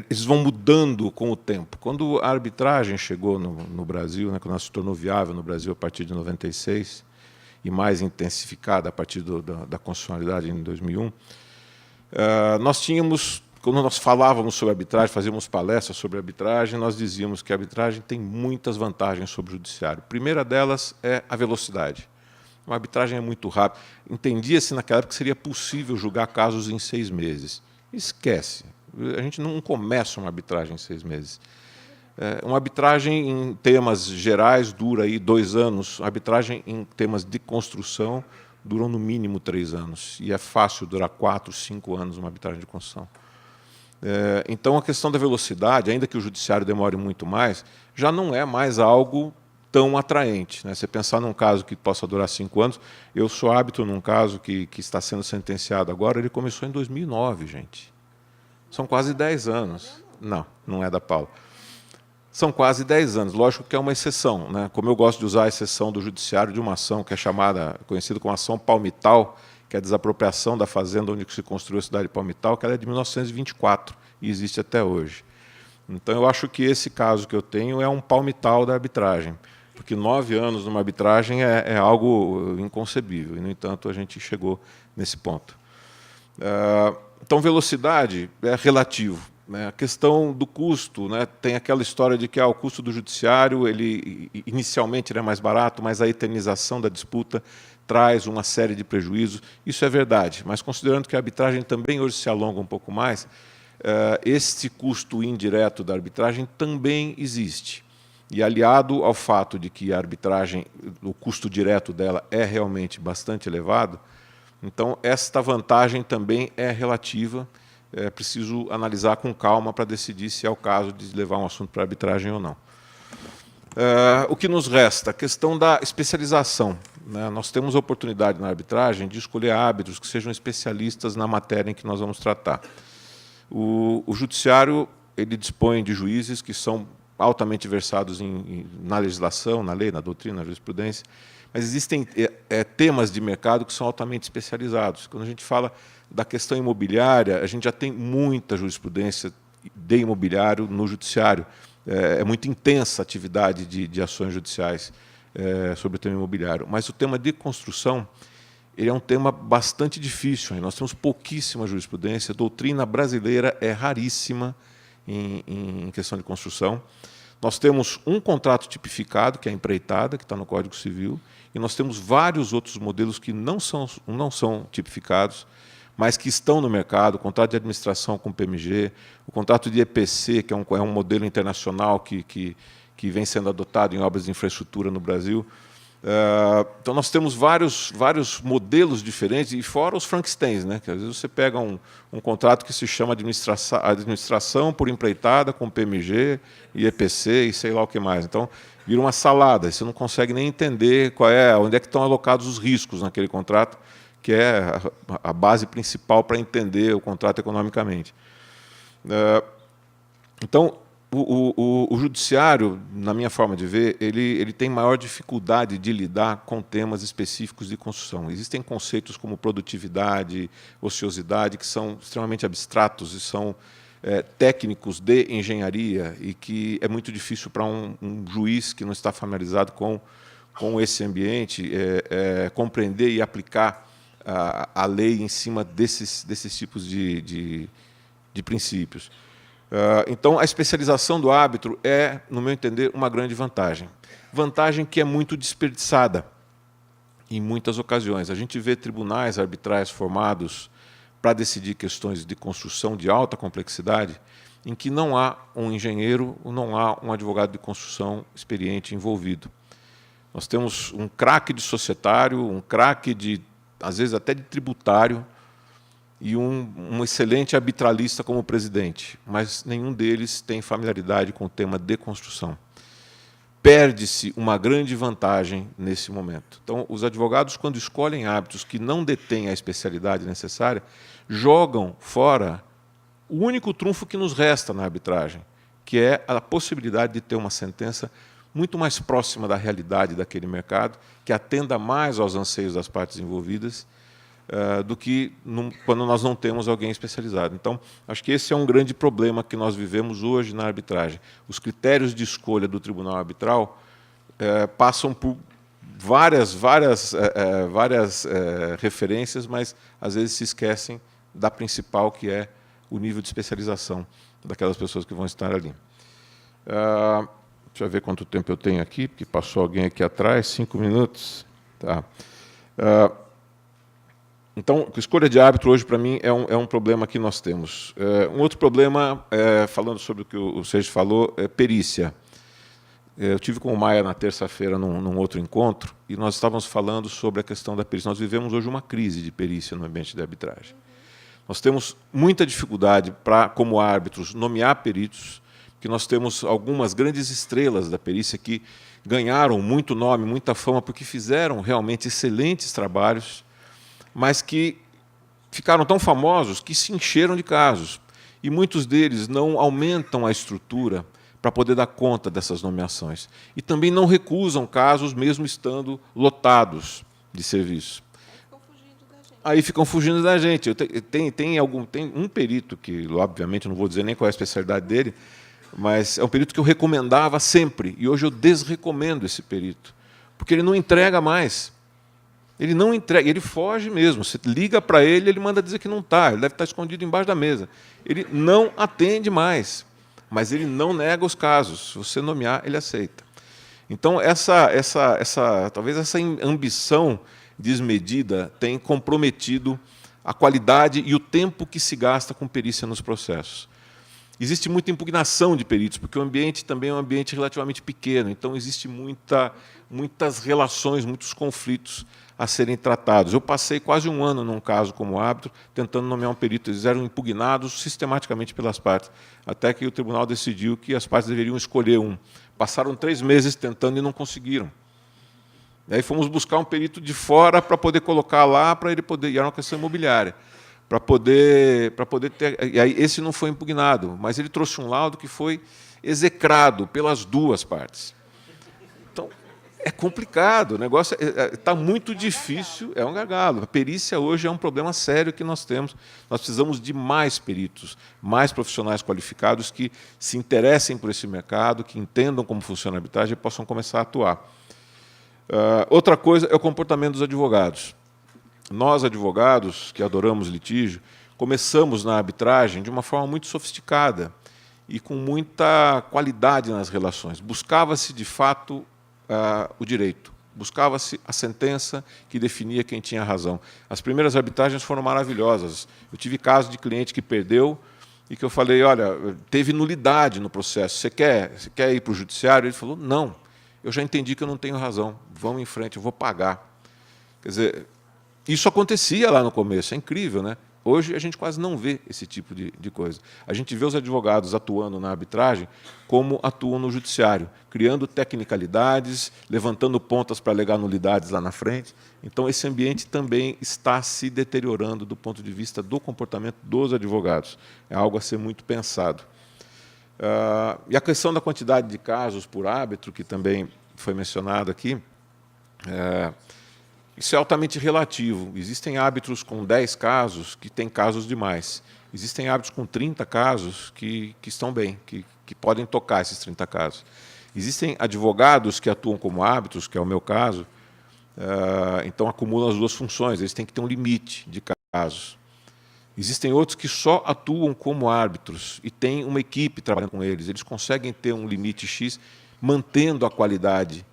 eles vão mudando com o tempo. Quando a arbitragem chegou no Brasil, né, quando ela se tornou viável no Brasil a partir de 96, e mais intensificada a partir da constitucionalidade em 2001, nós tínhamos, quando nós falávamos sobre arbitragem, fazíamos palestras sobre arbitragem, nós dizíamos que a arbitragem tem muitas vantagens sobre o judiciário. A primeira delas é a velocidade. Uma arbitragem é muito rápida. Entendia-se naquela época que seria possível julgar casos em 6 meses. Esquece. A gente não começa uma arbitragem em 6 meses. Uma arbitragem em temas gerais dura aí 2 anos. A arbitragem em temas de construção duram no mínimo 3 anos. E é fácil durar 4, 5 anos uma arbitragem de construção. Então, a questão da velocidade, ainda que o judiciário demore muito mais, já não é mais algo tão atraente, né? Você pensar num caso que possa durar 5 anos, eu sou árbitro num caso que está sendo sentenciado agora, ele começou em 2009, gente. São quase 10 anos. Não, não é da Paula. São quase 10 anos. Lógico que é uma exceção, né? Como eu gosto de usar a exceção do judiciário de uma ação que é conhecida como ação palmital, que é a desapropriação da fazenda onde se construiu a cidade de Palmital, que ela é de 1924 e existe até hoje. Então, eu acho que esse caso que eu tenho é um palmital da arbitragem, porque 9 anos numa arbitragem é algo inconcebível, e, no entanto, a gente chegou nesse ponto. Então, velocidade é relativo, né? A questão do custo, né? Tem aquela história de que o custo do judiciário, inicialmente ele é mais barato, mas a eternização da disputa traz uma série de prejuízos. Isso é verdade, mas considerando que a arbitragem também hoje se alonga um pouco mais, esse custo indireto da arbitragem também existe. E aliado ao fato de que a arbitragem, o custo direto dela é realmente bastante elevado, então esta vantagem também é relativa. É preciso analisar com calma para decidir se é o caso de levar um assunto para arbitragem ou não. O que nos resta? A questão da especialização, né? Nós temos a oportunidade na arbitragem de escolher árbitros que sejam especialistas na matéria em que nós vamos tratar. O judiciário ele dispõe de juízes que são altamente versados na legislação, na lei, na doutrina, na jurisprudência, mas existem temas de mercado que são altamente especializados. Quando a gente fala da questão imobiliária, a gente já tem muita jurisprudência de imobiliário no judiciário. É muito intensa a atividade de ações judiciais sobre o tema imobiliário. Mas o tema de construção ele é um tema bastante difícil. Nós temos pouquíssima jurisprudência, a doutrina brasileira é raríssima em questão de construção. Nós temos um contrato tipificado, que é a empreitada, que está no Código Civil, e nós temos vários outros modelos que não são tipificados, mas que estão no mercado, o contrato de administração com PMG, o contrato de EPC, que é um modelo internacional que vem sendo adotado em obras de infraestrutura no Brasil. Então, nós temos vários modelos diferentes, e fora os Frankensteins, né? Que às vezes você pega um contrato que se chama administração por empreitada com PMG e EPC e sei lá o que mais. Então, vira uma salada, você não consegue nem entender onde é que estão alocados os riscos naquele contrato, que é a base principal para entender o contrato economicamente. Então, o judiciário, na minha forma de ver, ele tem maior dificuldade de lidar com temas específicos de construção. Existem conceitos como produtividade, ociosidade, que são extremamente abstratos e são técnicos de engenharia e que é muito difícil para um juiz que não está familiarizado com esse ambiente compreender e aplicar a lei em cima desses tipos de princípios. Então, a especialização do árbitro é, no meu entender, uma grande vantagem. Vantagem que é muito desperdiçada em muitas ocasiões. A gente vê tribunais arbitrais formados para decidir questões de construção de alta complexidade, em que não há um engenheiro ou não há um advogado de construção experiente envolvido. Nós temos um craque de societário, um craque de, às vezes, até de tributário, e um excelente arbitralista como presidente, mas nenhum deles tem familiaridade com o tema de construção. Perde-se uma grande vantagem nesse momento. Então, os advogados, quando escolhem árbitros que não detêm a especialidade necessária, jogam fora o único trunfo que nos resta na arbitragem, que é a possibilidade de ter uma sentença muito mais próxima da realidade daquele mercado, que atenda mais aos anseios das partes envolvidas, do que quando nós não temos alguém especializado. Então, acho que esse é um grande problema que nós vivemos hoje na arbitragem. Os critérios de escolha do tribunal arbitral passam por várias referências, mas às vezes se esquecem da principal, que é o nível de especialização daquelas pessoas que vão estar ali. Deixa eu ver quanto tempo eu tenho aqui, porque passou alguém aqui atrás, 5 minutos. Tá. Então, a escolha de árbitro hoje, para mim, é um problema que nós temos. Um outro problema, falando sobre o que o Sérgio falou, é perícia. Eu tive com o Maia na terça-feira num outro encontro, e nós estávamos falando sobre a questão da perícia. Nós vivemos hoje uma crise de perícia no ambiente de arbitragem. Nós temos muita dificuldade para, como árbitros, nomear peritos, que nós temos algumas grandes estrelas da perícia que ganharam muito nome, muita fama, porque fizeram realmente excelentes trabalhos, mas que ficaram tão famosos que se encheram de casos. E muitos deles não aumentam a estrutura para poder dar conta dessas nomeações. E também não recusam casos, mesmo estando lotados de serviço. Aí ficam fugindo da gente. Tem um perito, que, obviamente, não vou dizer nem qual é a especialidade dele, mas é um perito que eu recomendava sempre, e hoje eu desrecomendo esse perito, porque ele não entrega mais. Ele não entrega, ele foge mesmo. Você liga para ele, ele manda dizer que não está, ele deve estar escondido embaixo da mesa. Ele não atende mais, mas ele não nega os casos. Se você nomear, ele aceita. Então, talvez essa ambição desmedida tenha comprometido a qualidade e o tempo que se gasta com perícia nos processos. Existe muita impugnação de peritos, porque o ambiente também é um ambiente relativamente pequeno, então existe muitas relações, muitos conflitos a serem tratados. Eu passei quase um ano num caso como árbitro, tentando nomear um perito. Eles eram impugnados sistematicamente pelas partes, até que o tribunal decidiu que as partes deveriam escolher um. Passaram 3 meses tentando e não conseguiram. Aí fomos buscar um perito de fora para poder colocar lá, para ele poder, e era uma questão imobiliária, para poder ter. E aí esse não foi impugnado, mas ele trouxe um laudo que foi execrado pelas duas partes. Então, é complicado, o negócio está muito difícil, é um gargalo. A perícia hoje é um problema sério que nós temos. Nós precisamos de mais peritos, mais profissionais qualificados que se interessem por esse mercado, que entendam como funciona a arbitragem e possam começar a atuar. Outra coisa é o comportamento dos advogados. Nós, advogados, que adoramos litígio, começamos na arbitragem de uma forma muito sofisticada e com muita qualidade nas relações. Buscava-se, de fato, o direito. Buscava-se a sentença que definia quem tinha razão. As primeiras arbitragens foram maravilhosas. Eu tive caso de cliente que perdeu e que eu falei, olha, teve nulidade no processo, você quer ir para o judiciário? Ele falou, não, eu já entendi que eu não tenho razão, vamos em frente, eu vou pagar. Quer dizer, isso acontecia lá no começo, é incrível, né? Hoje a gente quase não vê esse tipo de coisa. A gente vê os advogados atuando na arbitragem como atuam no judiciário, criando tecnicalidades, levantando pontas para alegar nulidades lá na frente. Então, esse ambiente também está se deteriorando do ponto de vista do comportamento dos advogados. É algo a ser muito pensado. E a questão da quantidade de casos por árbitro, que também foi mencionado aqui, isso é altamente relativo. Existem árbitros com 10 casos que têm casos demais. Existem árbitros com 30 casos que estão bem, que podem tocar esses 30 casos. Existem advogados que atuam como árbitros, que é o meu caso, então acumulam as duas funções, eles têm que ter um limite de casos. Existem outros que só atuam como árbitros e têm uma equipe trabalhando com eles. Eles conseguem ter um limite X, mantendo a qualidade.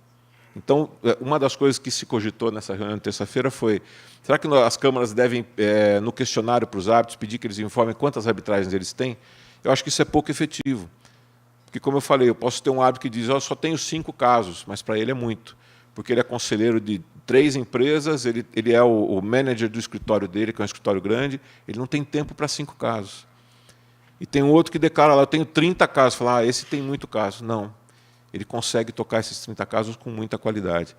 Então, uma das coisas que se cogitou nessa reunião de terça-feira foi, será que as câmaras devem, no questionário para os árbitros, pedir que eles informem quantas arbitragens eles têm? Eu acho que isso é pouco efetivo. Porque, como eu falei, eu posso ter um árbitro que diz, eu só tenho 5 casos, mas para ele é muito. porque ele é conselheiro de 3 empresas, ele é o manager do escritório dele, que é um escritório grande, ele não tem tempo para 5 casos. E tem um outro que declara lá, eu tenho 30 casos, fala, esse tem muito caso. Não, ele consegue tocar esses 30 casos com muita qualidade.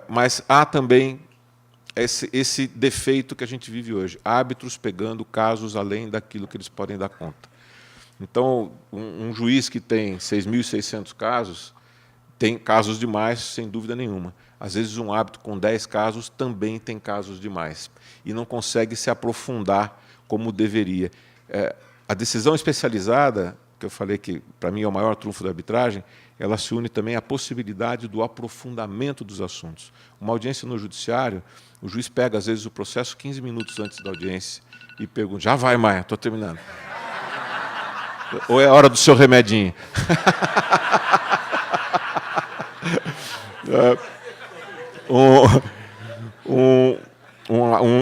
Mas há também esse defeito que a gente vive hoje, árbitros pegando casos além daquilo que eles podem dar conta. Então, um juiz que tem 6.600 casos, tem casos demais, sem dúvida nenhuma. Às vezes, um árbitro com 10 casos também tem casos demais, e não consegue se aprofundar como deveria. A decisão especializada, que eu falei que, para mim, é o maior trunfo da arbitragem, ela se une também à possibilidade do aprofundamento dos assuntos. Uma audiência no judiciário, o juiz pega, às vezes, o processo 15 minutos antes da audiência e pergunta, já vai, Maia, estou terminando. Ou é a hora do seu remedinho?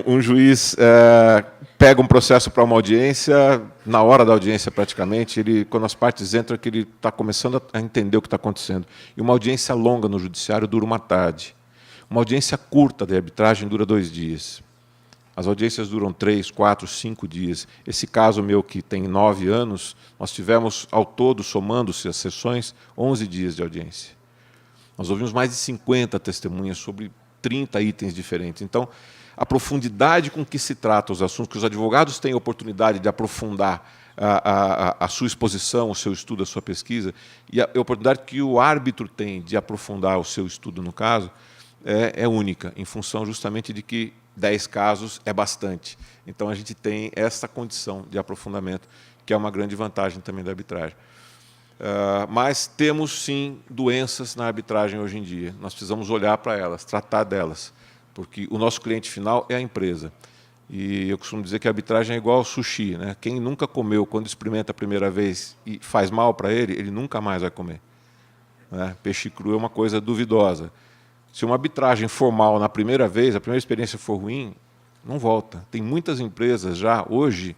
Um juiz pega um processo para uma audiência, na hora da audiência praticamente, quando as partes entram, que ele está começando a entender o que está acontecendo. E uma audiência longa no judiciário dura uma tarde. Uma audiência curta de arbitragem dura 2 dias. As audiências duram 3, 4, 5 dias. Esse caso meu, que tem 9 anos, nós tivemos, ao todo, somando-se as sessões, 11 dias de audiência. Nós ouvimos mais de 50 testemunhas sobre 30 itens diferentes. Então, a profundidade com que se trata os assuntos, que os advogados têm a oportunidade de aprofundar a sua exposição, o seu estudo, a sua pesquisa, e a oportunidade que o árbitro tem de aprofundar o seu estudo no caso, é única, em função justamente de que 10 casos é bastante. Então, a gente tem essa condição de aprofundamento, que é uma grande vantagem também da arbitragem. Mas temos, sim, doenças na arbitragem hoje em dia. Nós precisamos olhar para elas, tratar delas, porque o nosso cliente final é a empresa. E eu costumo dizer que a arbitragem é igual ao sushi, né? Quem nunca comeu, quando experimenta a primeira vez e faz mal para ele nunca mais vai comer. Né? Peixe cru é uma coisa duvidosa. Se uma arbitragem formal na primeira vez, a primeira experiência for ruim, não volta. Tem muitas empresas já, hoje,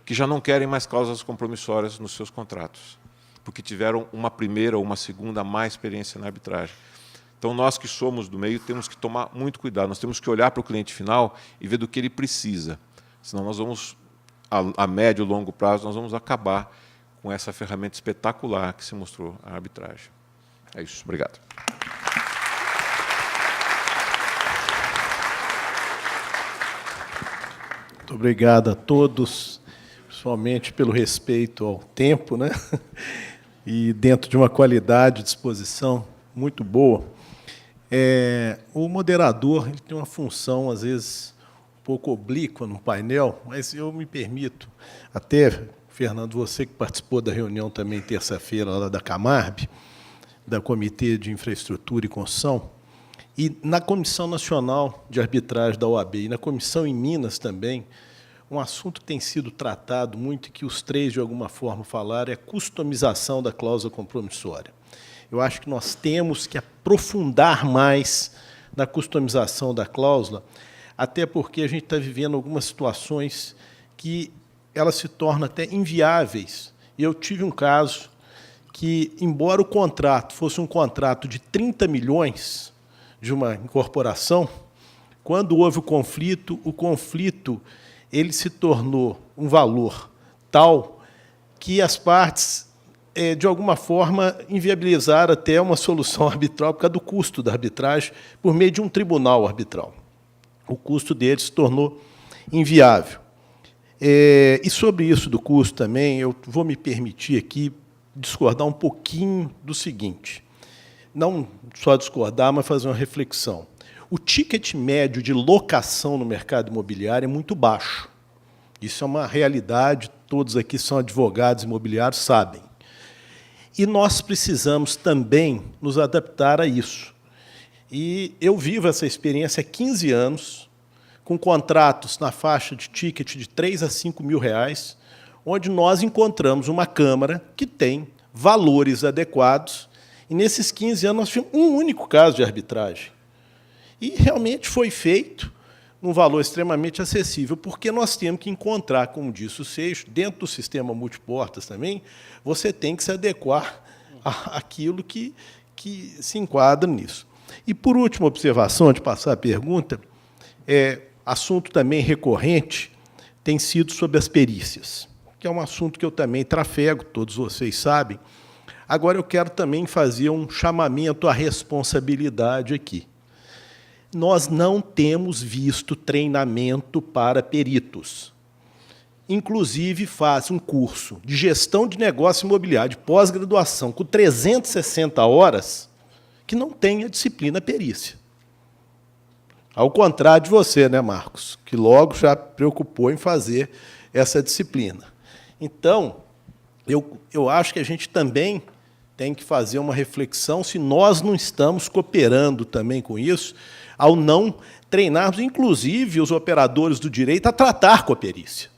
que já não querem mais cláusulas compromissórias nos seus contratos, porque tiveram uma primeira ou uma segunda má experiência na arbitragem. Então, nós que somos do meio temos que tomar muito cuidado, nós temos que olhar para o cliente final e ver do que ele precisa, senão nós vamos, a médio e longo prazo, nós vamos acabar com essa ferramenta espetacular que se mostrou a arbitragem. É isso, obrigado. Muito obrigado a todos, principalmente pelo respeito ao tempo, né? E dentro de uma qualidade de exposição muito boa. O moderador ele tem uma função, às vezes, um pouco oblíqua no painel, mas eu me permito, até, Fernando, você que participou da reunião também terça-feira lá da Camarb, da Comitê de Infraestrutura e Construção, e na Comissão Nacional de Arbitragem da OAB e na Comissão em Minas também, um assunto que tem sido tratado muito e que os 3, de alguma forma, falaram é a customização da cláusula compromissória. Eu acho que nós temos que aprofundar mais na customização da cláusula, até porque a gente está vivendo algumas situações que elas se tornam até inviáveis. E eu tive um caso que, embora o contrato fosse um contrato de 30 milhões de uma incorporação, quando houve o conflito ele se tornou um valor tal que as partes, de alguma forma, inviabilizaram até uma solução arbitral por causa do custo da arbitragem por meio de um tribunal arbitral. O custo dele se tornou inviável. E sobre isso do custo também, eu vou me permitir aqui discordar um pouquinho do seguinte. Não só discordar, mas fazer uma reflexão. O ticket médio de locação no mercado imobiliário é muito baixo. Isso é uma realidade, todos aqui são advogados imobiliários, sabem. E nós precisamos também nos adaptar a isso. E eu vivo essa experiência há 15 anos, com contratos na faixa de ticket de 3 a 5 mil reais, onde nós encontramos uma Câmara que tem valores adequados, e nesses 15 anos nós tivemos um único caso de arbitragem. E realmente foi feito num valor extremamente acessível, porque nós temos que encontrar, como disse o Seixo, dentro do sistema multiportas também, você tem que se adequar àquilo que se enquadra nisso. E, por última observação, de passar a pergunta, assunto também recorrente tem sido sobre as perícias, que é um assunto que eu também trafego, todos vocês sabem. Agora, eu quero também fazer um chamamento à responsabilidade aqui. Nós não temos visto treinamento para peritos. Inclusive, faz um curso de gestão de negócio imobiliário, de pós-graduação, com 360 horas, que não tem a disciplina perícia. Ao contrário de você, né, Marcos, que logo já preocupou em fazer essa disciplina. Então, eu acho que a gente também tem que fazer uma reflexão se nós não estamos cooperando também com isso, ao não treinarmos, inclusive, os operadores do direito a tratar com a perícia.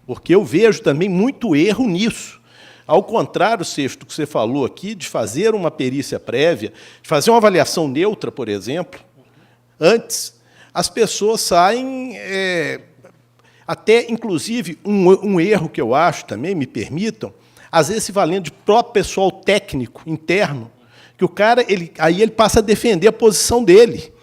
Porque eu vejo também muito erro nisso. Ao contrário, Sexto, que você falou aqui, de fazer uma perícia prévia, de fazer uma avaliação neutra, por exemplo, antes, as pessoas saem, até, inclusive, um erro que eu acho também, me permitam, às vezes se valendo de próprio pessoal técnico interno, que o cara aí ele passa a defender a posição dele.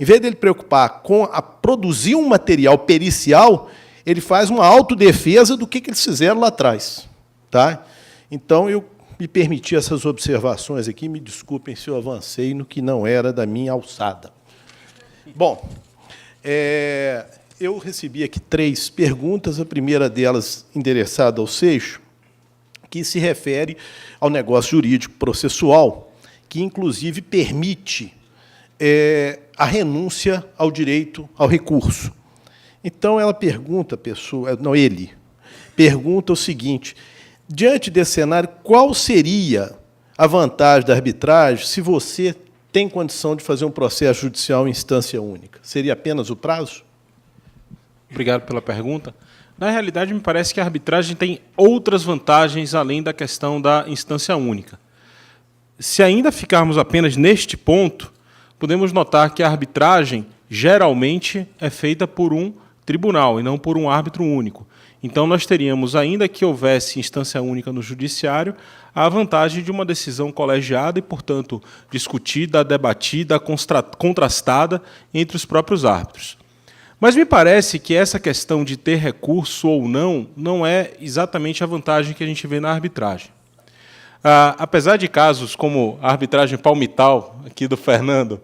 Em vez de ele preocupar com produzir um material pericial, ele faz uma autodefesa do que eles fizeram lá atrás. Tá? Então, eu me permiti essas observações aqui, me desculpem se eu avancei no que não era da minha alçada. Bom, eu recebi aqui 3 perguntas, a primeira delas endereçada ao Seixo, que se refere ao negócio jurídico processual, que, inclusive, permite a renúncia ao direito ao recurso. Então, ela pergunta, ele pergunta o seguinte: diante desse cenário, qual seria a vantagem da arbitragem se você tem condição de fazer um processo judicial em instância única? Seria apenas o prazo? Obrigado pela pergunta. Na realidade, me parece que a arbitragem tem outras vantagens além da questão da instância única. Se ainda ficarmos apenas neste ponto, podemos notar que a arbitragem geralmente é feita por um tribunal e não por um árbitro único. Então, nós teríamos, ainda que houvesse instância única no judiciário, a vantagem de uma decisão colegiada e, portanto, discutida, debatida, contrastada entre os próprios árbitros. Mas me parece que essa questão de ter recurso ou não é exatamente a vantagem que a gente vê na arbitragem. Apesar de casos como a arbitragem palmital, aqui do Fernando,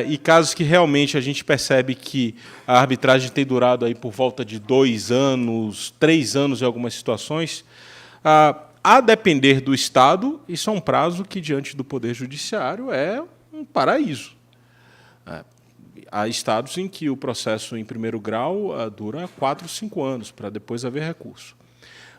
e casos que realmente a gente percebe que a arbitragem tem durado aí por volta de 2 anos, 3 anos em algumas situações, a depender do Estado, isso é um prazo que, diante do Poder Judiciário, é um paraíso. Há estados em que o processo em primeiro grau dura 4, 5 anos, para depois haver recurso.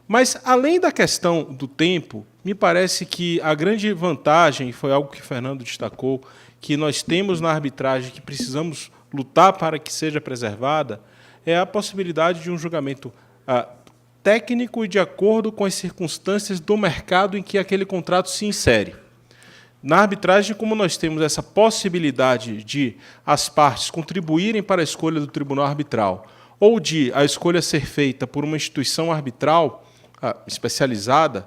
Mas, além da questão do tempo, me parece que a grande vantagem, foi algo que o Fernando destacou, que nós temos na arbitragem, que precisamos lutar para que seja preservada, é a possibilidade de um julgamento técnico e de acordo com as circunstâncias do mercado em que aquele contrato se insere. Na arbitragem, como nós temos essa possibilidade de as partes contribuírem para a escolha do tribunal arbitral, ou de a escolha ser feita por uma instituição arbitral especializada,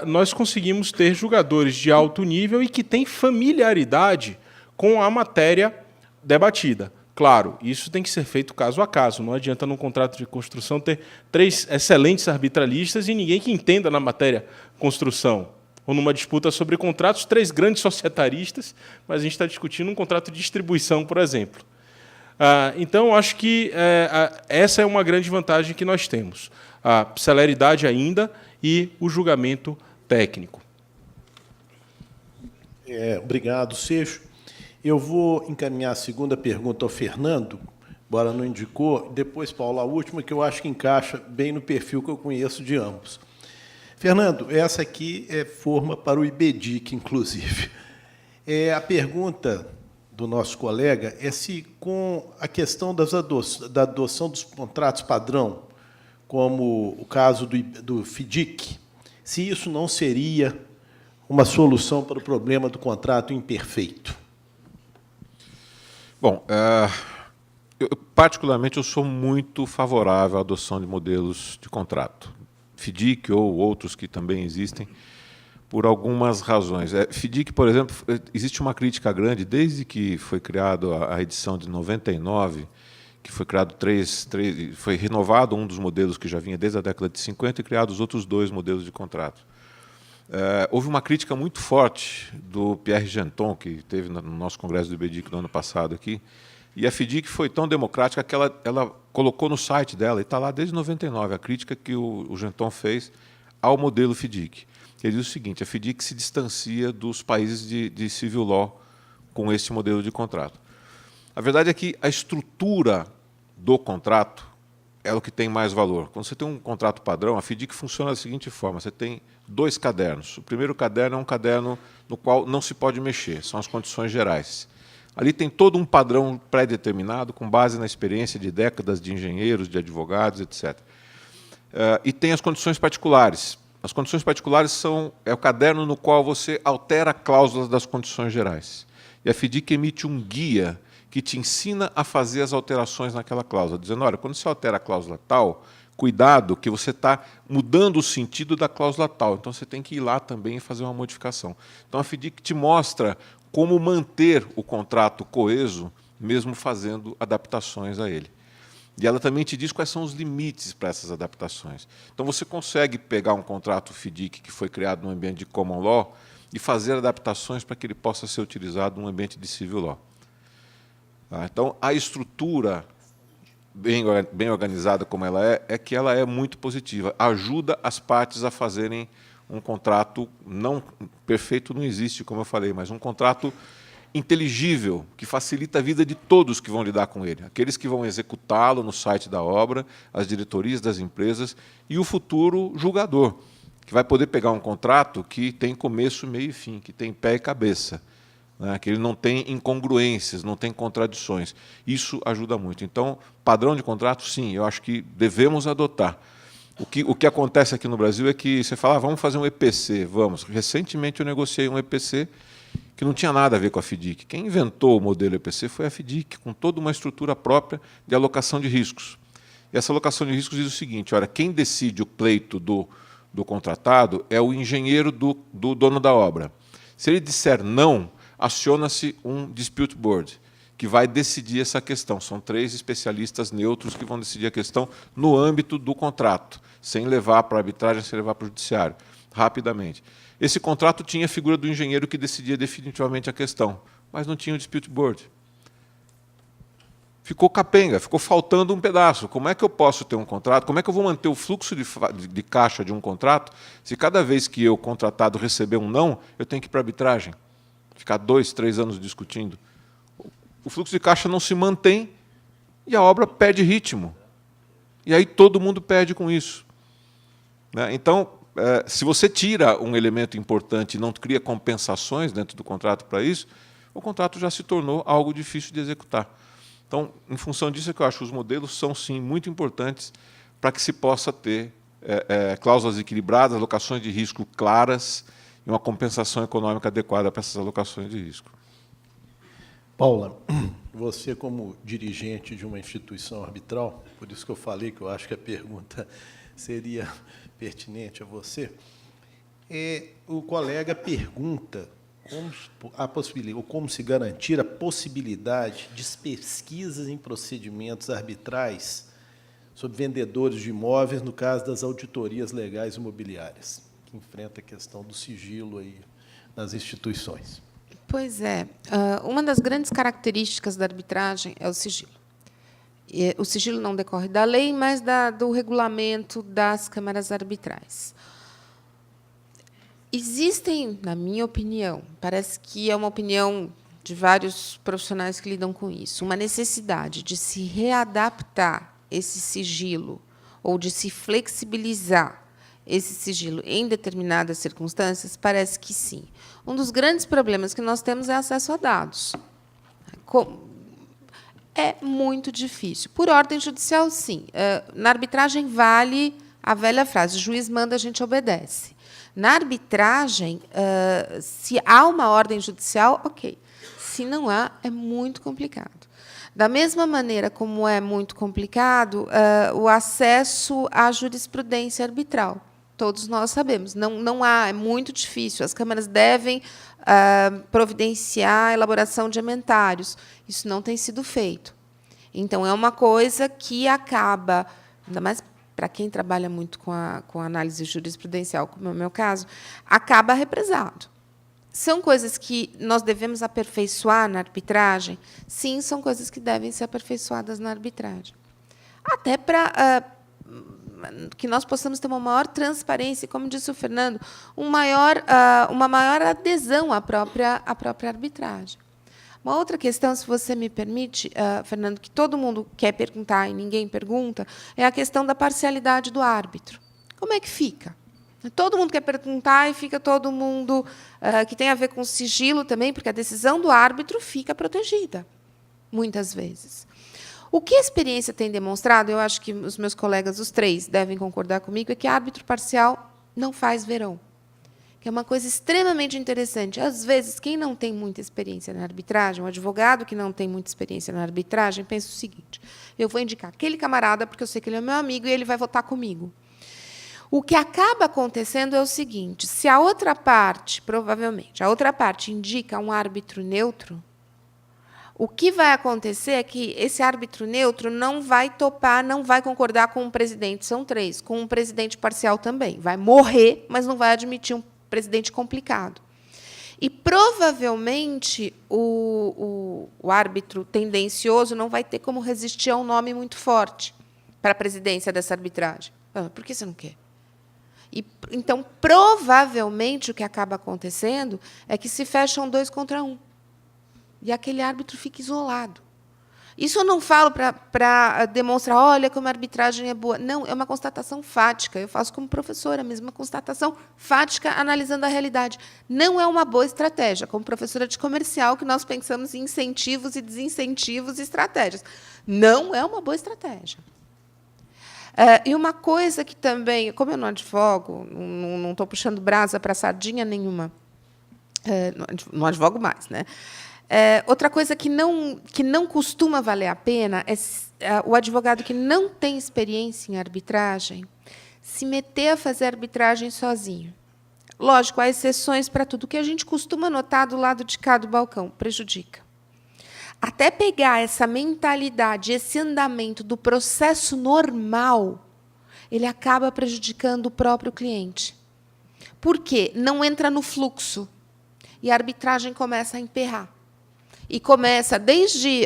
nós conseguimos ter julgadores de alto nível e que têm familiaridade com a matéria debatida. Claro, isso tem que ser feito caso a caso. Não adianta, num contrato de construção, ter 3 excelentes arbitralistas e ninguém que entenda na matéria construção. Ou numa disputa sobre contratos, 3 grandes societaristas, mas a gente está discutindo um contrato de distribuição, por exemplo. Então, acho que essa é uma grande vantagem que nós temos. A celeridade ainda e o julgamento técnico. Obrigado, Seixo. Eu vou encaminhar a segunda pergunta ao Fernando, embora não indicou, depois, Paulo, a última, que eu acho que encaixa bem no perfil que eu conheço de ambos. Fernando, essa aqui forma para o IBDIC, inclusive. A pergunta do nosso colega é se, com a questão da adoção dos contratos padrão, como o caso do FDIC, se isso não seria uma solução para o problema do contrato imperfeito. Bom, particularmente, eu sou muito favorável à adoção de modelos de contrato, FDIC ou outros que também existem, por algumas razões. FDIC, por exemplo, existe uma crítica grande, desde que foi criado a edição de 99, que foi criado foi renovado um dos modelos que já vinha desde a década de 50 e criados os outros 2 modelos de contrato. Houve uma crítica muito forte do Pierre Genton, que teve no nosso congresso do IBDIC no ano passado aqui, e a FDIC foi tão democrática que ela colocou no site dela, e está lá desde 99, a crítica que o Genton fez ao modelo FDIC. Ele diz o seguinte: a FDIC se distancia dos países de civil law com esse modelo de contrato. A verdade é que a estrutura do contrato é o que tem mais valor. Quando você tem um contrato padrão, a FDIC funciona da seguinte forma: você tem 2 cadernos. O primeiro caderno é um caderno no qual não se pode mexer, são as condições gerais. Ali tem todo um padrão pré-determinado, com base na experiência de décadas de engenheiros, de advogados, etc. E tem as condições particulares. As condições particulares é o caderno no qual você altera cláusulas das condições gerais. E a FDIC emite um guia que te ensina a fazer as alterações naquela cláusula, dizendo, olha, quando você altera a cláusula tal, cuidado que você está mudando o sentido da cláusula tal, então você tem que ir lá também e fazer uma modificação. Então a FDIC te mostra como manter o contrato coeso, mesmo fazendo adaptações a ele. E ela também te diz quais são os limites para essas adaptações. Então você consegue pegar um contrato FDIC que foi criado no ambiente de common law e fazer adaptações para que ele possa ser utilizado no ambiente de civil law. Então, a estrutura bem organizada como ela é que ela é muito positiva. Ajuda as partes a fazerem um contrato, não perfeito não existe, como eu falei, mas um contrato inteligível, que facilita a vida de todos que vão lidar com ele. Aqueles que vão executá-lo no site da obra, as diretorias das empresas e o futuro julgador, que vai poder pegar um contrato que tem começo, meio e fim, que tem pé e cabeça, né, que ele não tem incongruências, não tem contradições. Isso ajuda muito. Então, padrão de contrato, sim, eu acho que devemos adotar. O que acontece aqui no Brasil é que você fala, vamos fazer um EPC, vamos. Recentemente eu negociei um EPC que não tinha nada a ver com a FDIC. Quem inventou o modelo EPC foi a FDIC, com toda uma estrutura própria de alocação de riscos. E essa alocação de riscos diz o seguinte, olha, quem decide o pleito do contratado é o engenheiro do dono da obra. Se ele disser não, aciona-se um dispute board, que vai decidir essa questão. São 3 especialistas neutros que vão decidir a questão no âmbito do contrato, sem levar para a arbitragem, sem levar para o judiciário, rapidamente. Esse contrato tinha a figura do engenheiro que decidia definitivamente a questão, mas não tinha o dispute board. Ficou capenga, ficou faltando um pedaço. Como é que eu posso ter um contrato? Como é que eu vou manter o fluxo de caixa de um contrato se cada vez que eu, contratado, receber um não, eu tenho que ir para a arbitragem? Ficar 2, 3 anos discutindo. O fluxo de caixa não se mantém e a obra perde ritmo. E aí todo mundo perde com isso. Então, se você tira um elemento importante e não cria compensações dentro do contrato para isso, o contrato já se tornou algo difícil de executar. Então, em função disso é que eu acho que os modelos são, sim, muito importantes para que se possa ter cláusulas equilibradas, alocações de risco claras e uma compensação econômica adequada para essas alocações de risco. Paula, você como dirigente de uma instituição arbitral, por isso que eu falei que eu acho que a pergunta seria pertinente a você, o colega pergunta como se garantir a possibilidade de pesquisas em procedimentos arbitrais sobre vendedores de imóveis no caso das auditorias legais imobiliárias, que enfrenta a questão do sigilo aí nas instituições. Pois é. Uma das grandes características da arbitragem é o sigilo. O sigilo não decorre da lei, mas do regulamento das câmaras arbitrais. Existem, na minha opinião, parece que é uma opinião de vários profissionais que lidam com isso, uma necessidade de se readaptar esse sigilo ou de se flexibilizar esse sigilo em determinadas circunstâncias, parece que sim. Um dos grandes problemas que nós temos é acesso a dados. É muito difícil. Por ordem judicial, sim. Na arbitragem, vale a velha frase, o juiz manda, a gente obedece. Na arbitragem, se há uma ordem judicial, ok. Se não há, é muito complicado. Da mesma maneira como é muito complicado o acesso à jurisprudência arbitral. Todos nós sabemos. Não há, é muito difícil. As câmaras devem providenciar a elaboração de ementários. Isso não tem sido feito. Então, é uma coisa que acaba, ainda mais para quem trabalha muito com a análise jurisprudencial, como é o meu caso, acaba represado. São coisas que nós devemos aperfeiçoar na arbitragem? Sim, são coisas que devem ser aperfeiçoadas na arbitragem. Até para que nós possamos ter uma maior transparência, como disse o Fernando, uma maior adesão à própria arbitragem. Uma outra questão, se você me permite, Fernando, que todo mundo quer perguntar e ninguém pergunta, é a questão da parcialidade do árbitro. Como é que fica? Todo mundo quer perguntar e fica todo mundo... que tem a ver com sigilo também, porque a decisão do árbitro fica protegida, muitas vezes. O que a experiência tem demonstrado, eu acho que os meus colegas, os três, devem concordar comigo, é que árbitro parcial não faz verão. Que é uma coisa extremamente interessante. Às vezes, quem não tem muita experiência na arbitragem, um advogado que não tem muita experiência na arbitragem, pensa o seguinte: eu vou indicar aquele camarada porque eu sei que ele é meu amigo e ele vai votar comigo. O que acaba acontecendo é o seguinte: se a outra parte, provavelmente, a outra parte indica um árbitro neutro, o que vai acontecer é que esse árbitro neutro não vai topar, não vai concordar com o presidente, são três, com um presidente parcial também. Vai morrer, mas não vai admitir um presidente complicado. E, provavelmente, o árbitro tendencioso não vai ter como resistir a um nome muito forte para a presidência dessa arbitragem. Por que você não quer? Então, provavelmente, o que acaba acontecendo é que se fecham 2 contra 1. E aquele árbitro fica isolado. Isso eu não falo para demonstrar, olha, como a arbitragem é boa. Não, é uma constatação fática. Eu faço como professora, a mesma constatação fática, analisando a realidade. Não é uma boa estratégia. Como professora de comercial, que nós pensamos em incentivos e desincentivos e estratégias. Não é uma boa estratégia. E uma coisa que também, como eu não advogo, não estou puxando brasa para sardinha nenhuma, não advogo mais, né? Outra coisa que não costuma valer a pena é o advogado que não tem experiência em arbitragem se meter a fazer arbitragem sozinho. Lógico, há exceções para tudo. O que a gente costuma notar do lado de cá do balcão prejudica. Até pegar essa mentalidade, esse andamento do processo normal, ele acaba prejudicando o próprio cliente. Por quê? Não entra no fluxo. E a arbitragem começa a emperrar. E começa desde...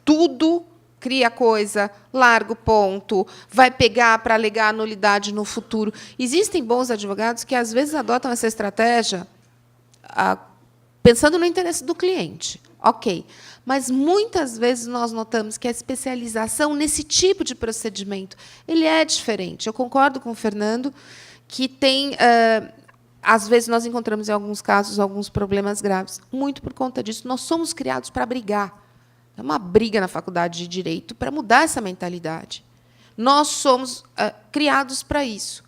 tudo cria coisa, larga o ponto, vai pegar para alegar a nulidade no futuro. Existem bons advogados que, às vezes, adotam essa estratégia pensando no interesse do cliente. Ok. Mas, muitas vezes, nós notamos que a especialização nesse tipo de procedimento ele é diferente. Eu concordo com o Fernando que tem... às vezes, nós encontramos, em alguns casos, alguns problemas graves. Muito por conta disso. Nós somos criados para brigar. É uma briga na faculdade de Direito para mudar essa mentalidade. Nós somos criados para isso.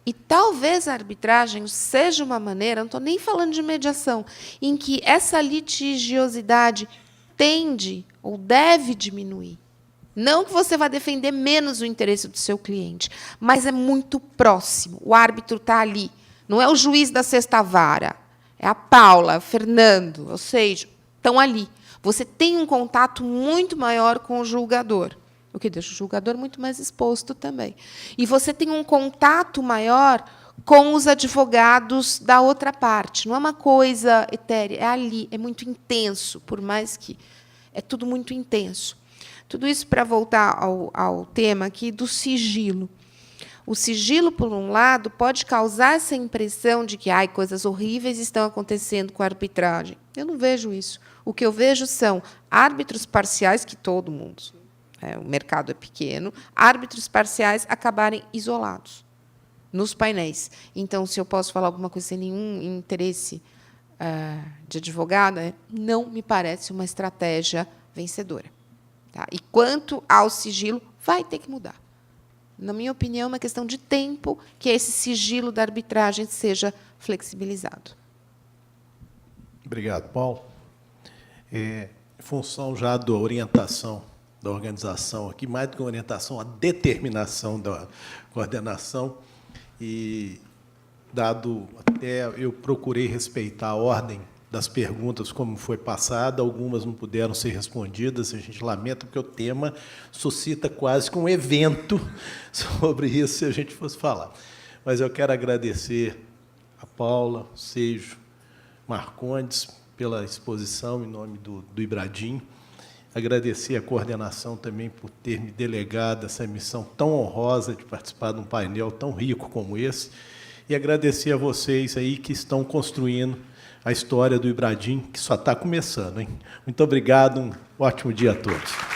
E talvez a arbitragem seja uma maneira, não estou nem falando de mediação, em que essa litigiosidade tende ou deve diminuir. Não que você vá defender menos o interesse do seu cliente, mas é muito próximo. O árbitro está ali. Não é o juiz da sexta vara, é a Paula, Fernando, ou seja, estão ali. Você tem um contato muito maior com o julgador, o que deixa o julgador muito mais exposto também. E você tem um contato maior com os advogados da outra parte. Não é uma coisa etérea, é ali, é muito intenso, por mais que é tudo muito intenso. Tudo isso para voltar ao tema aqui do sigilo. O sigilo, por um lado, pode causar essa impressão de que coisas horríveis estão acontecendo com a arbitragem. Eu não vejo isso. O que eu vejo são árbitros parciais, que todo mundo, o mercado é pequeno, árbitros parciais acabarem isolados nos painéis. Então, se eu posso falar alguma coisa sem nenhum interesse de advogada, não me parece uma estratégia vencedora. Tá? E quanto ao sigilo, vai ter que mudar. Na minha opinião, é uma questão de tempo que esse sigilo da arbitragem seja flexibilizado. Obrigado, Paulo. Em função já da orientação da organização aqui, mais do que a orientação, a determinação da coordenação, E, dado até eu procurei respeitar a ordem das perguntas como foi passada, algumas não puderam ser respondidas, a gente lamenta, porque o tema suscita quase que um evento sobre isso, se a gente fosse falar. Mas eu quero agradecer a Paula, o Seixo, Marcondes, pela exposição em nome do Ibradim, agradecer a coordenação também por ter me delegado essa missão tão honrosa de participar de um painel tão rico como esse, e agradecer a vocês aí que estão construindo a história do Ibradim, que só está começando, hein? Muito obrigado, um ótimo dia a todos.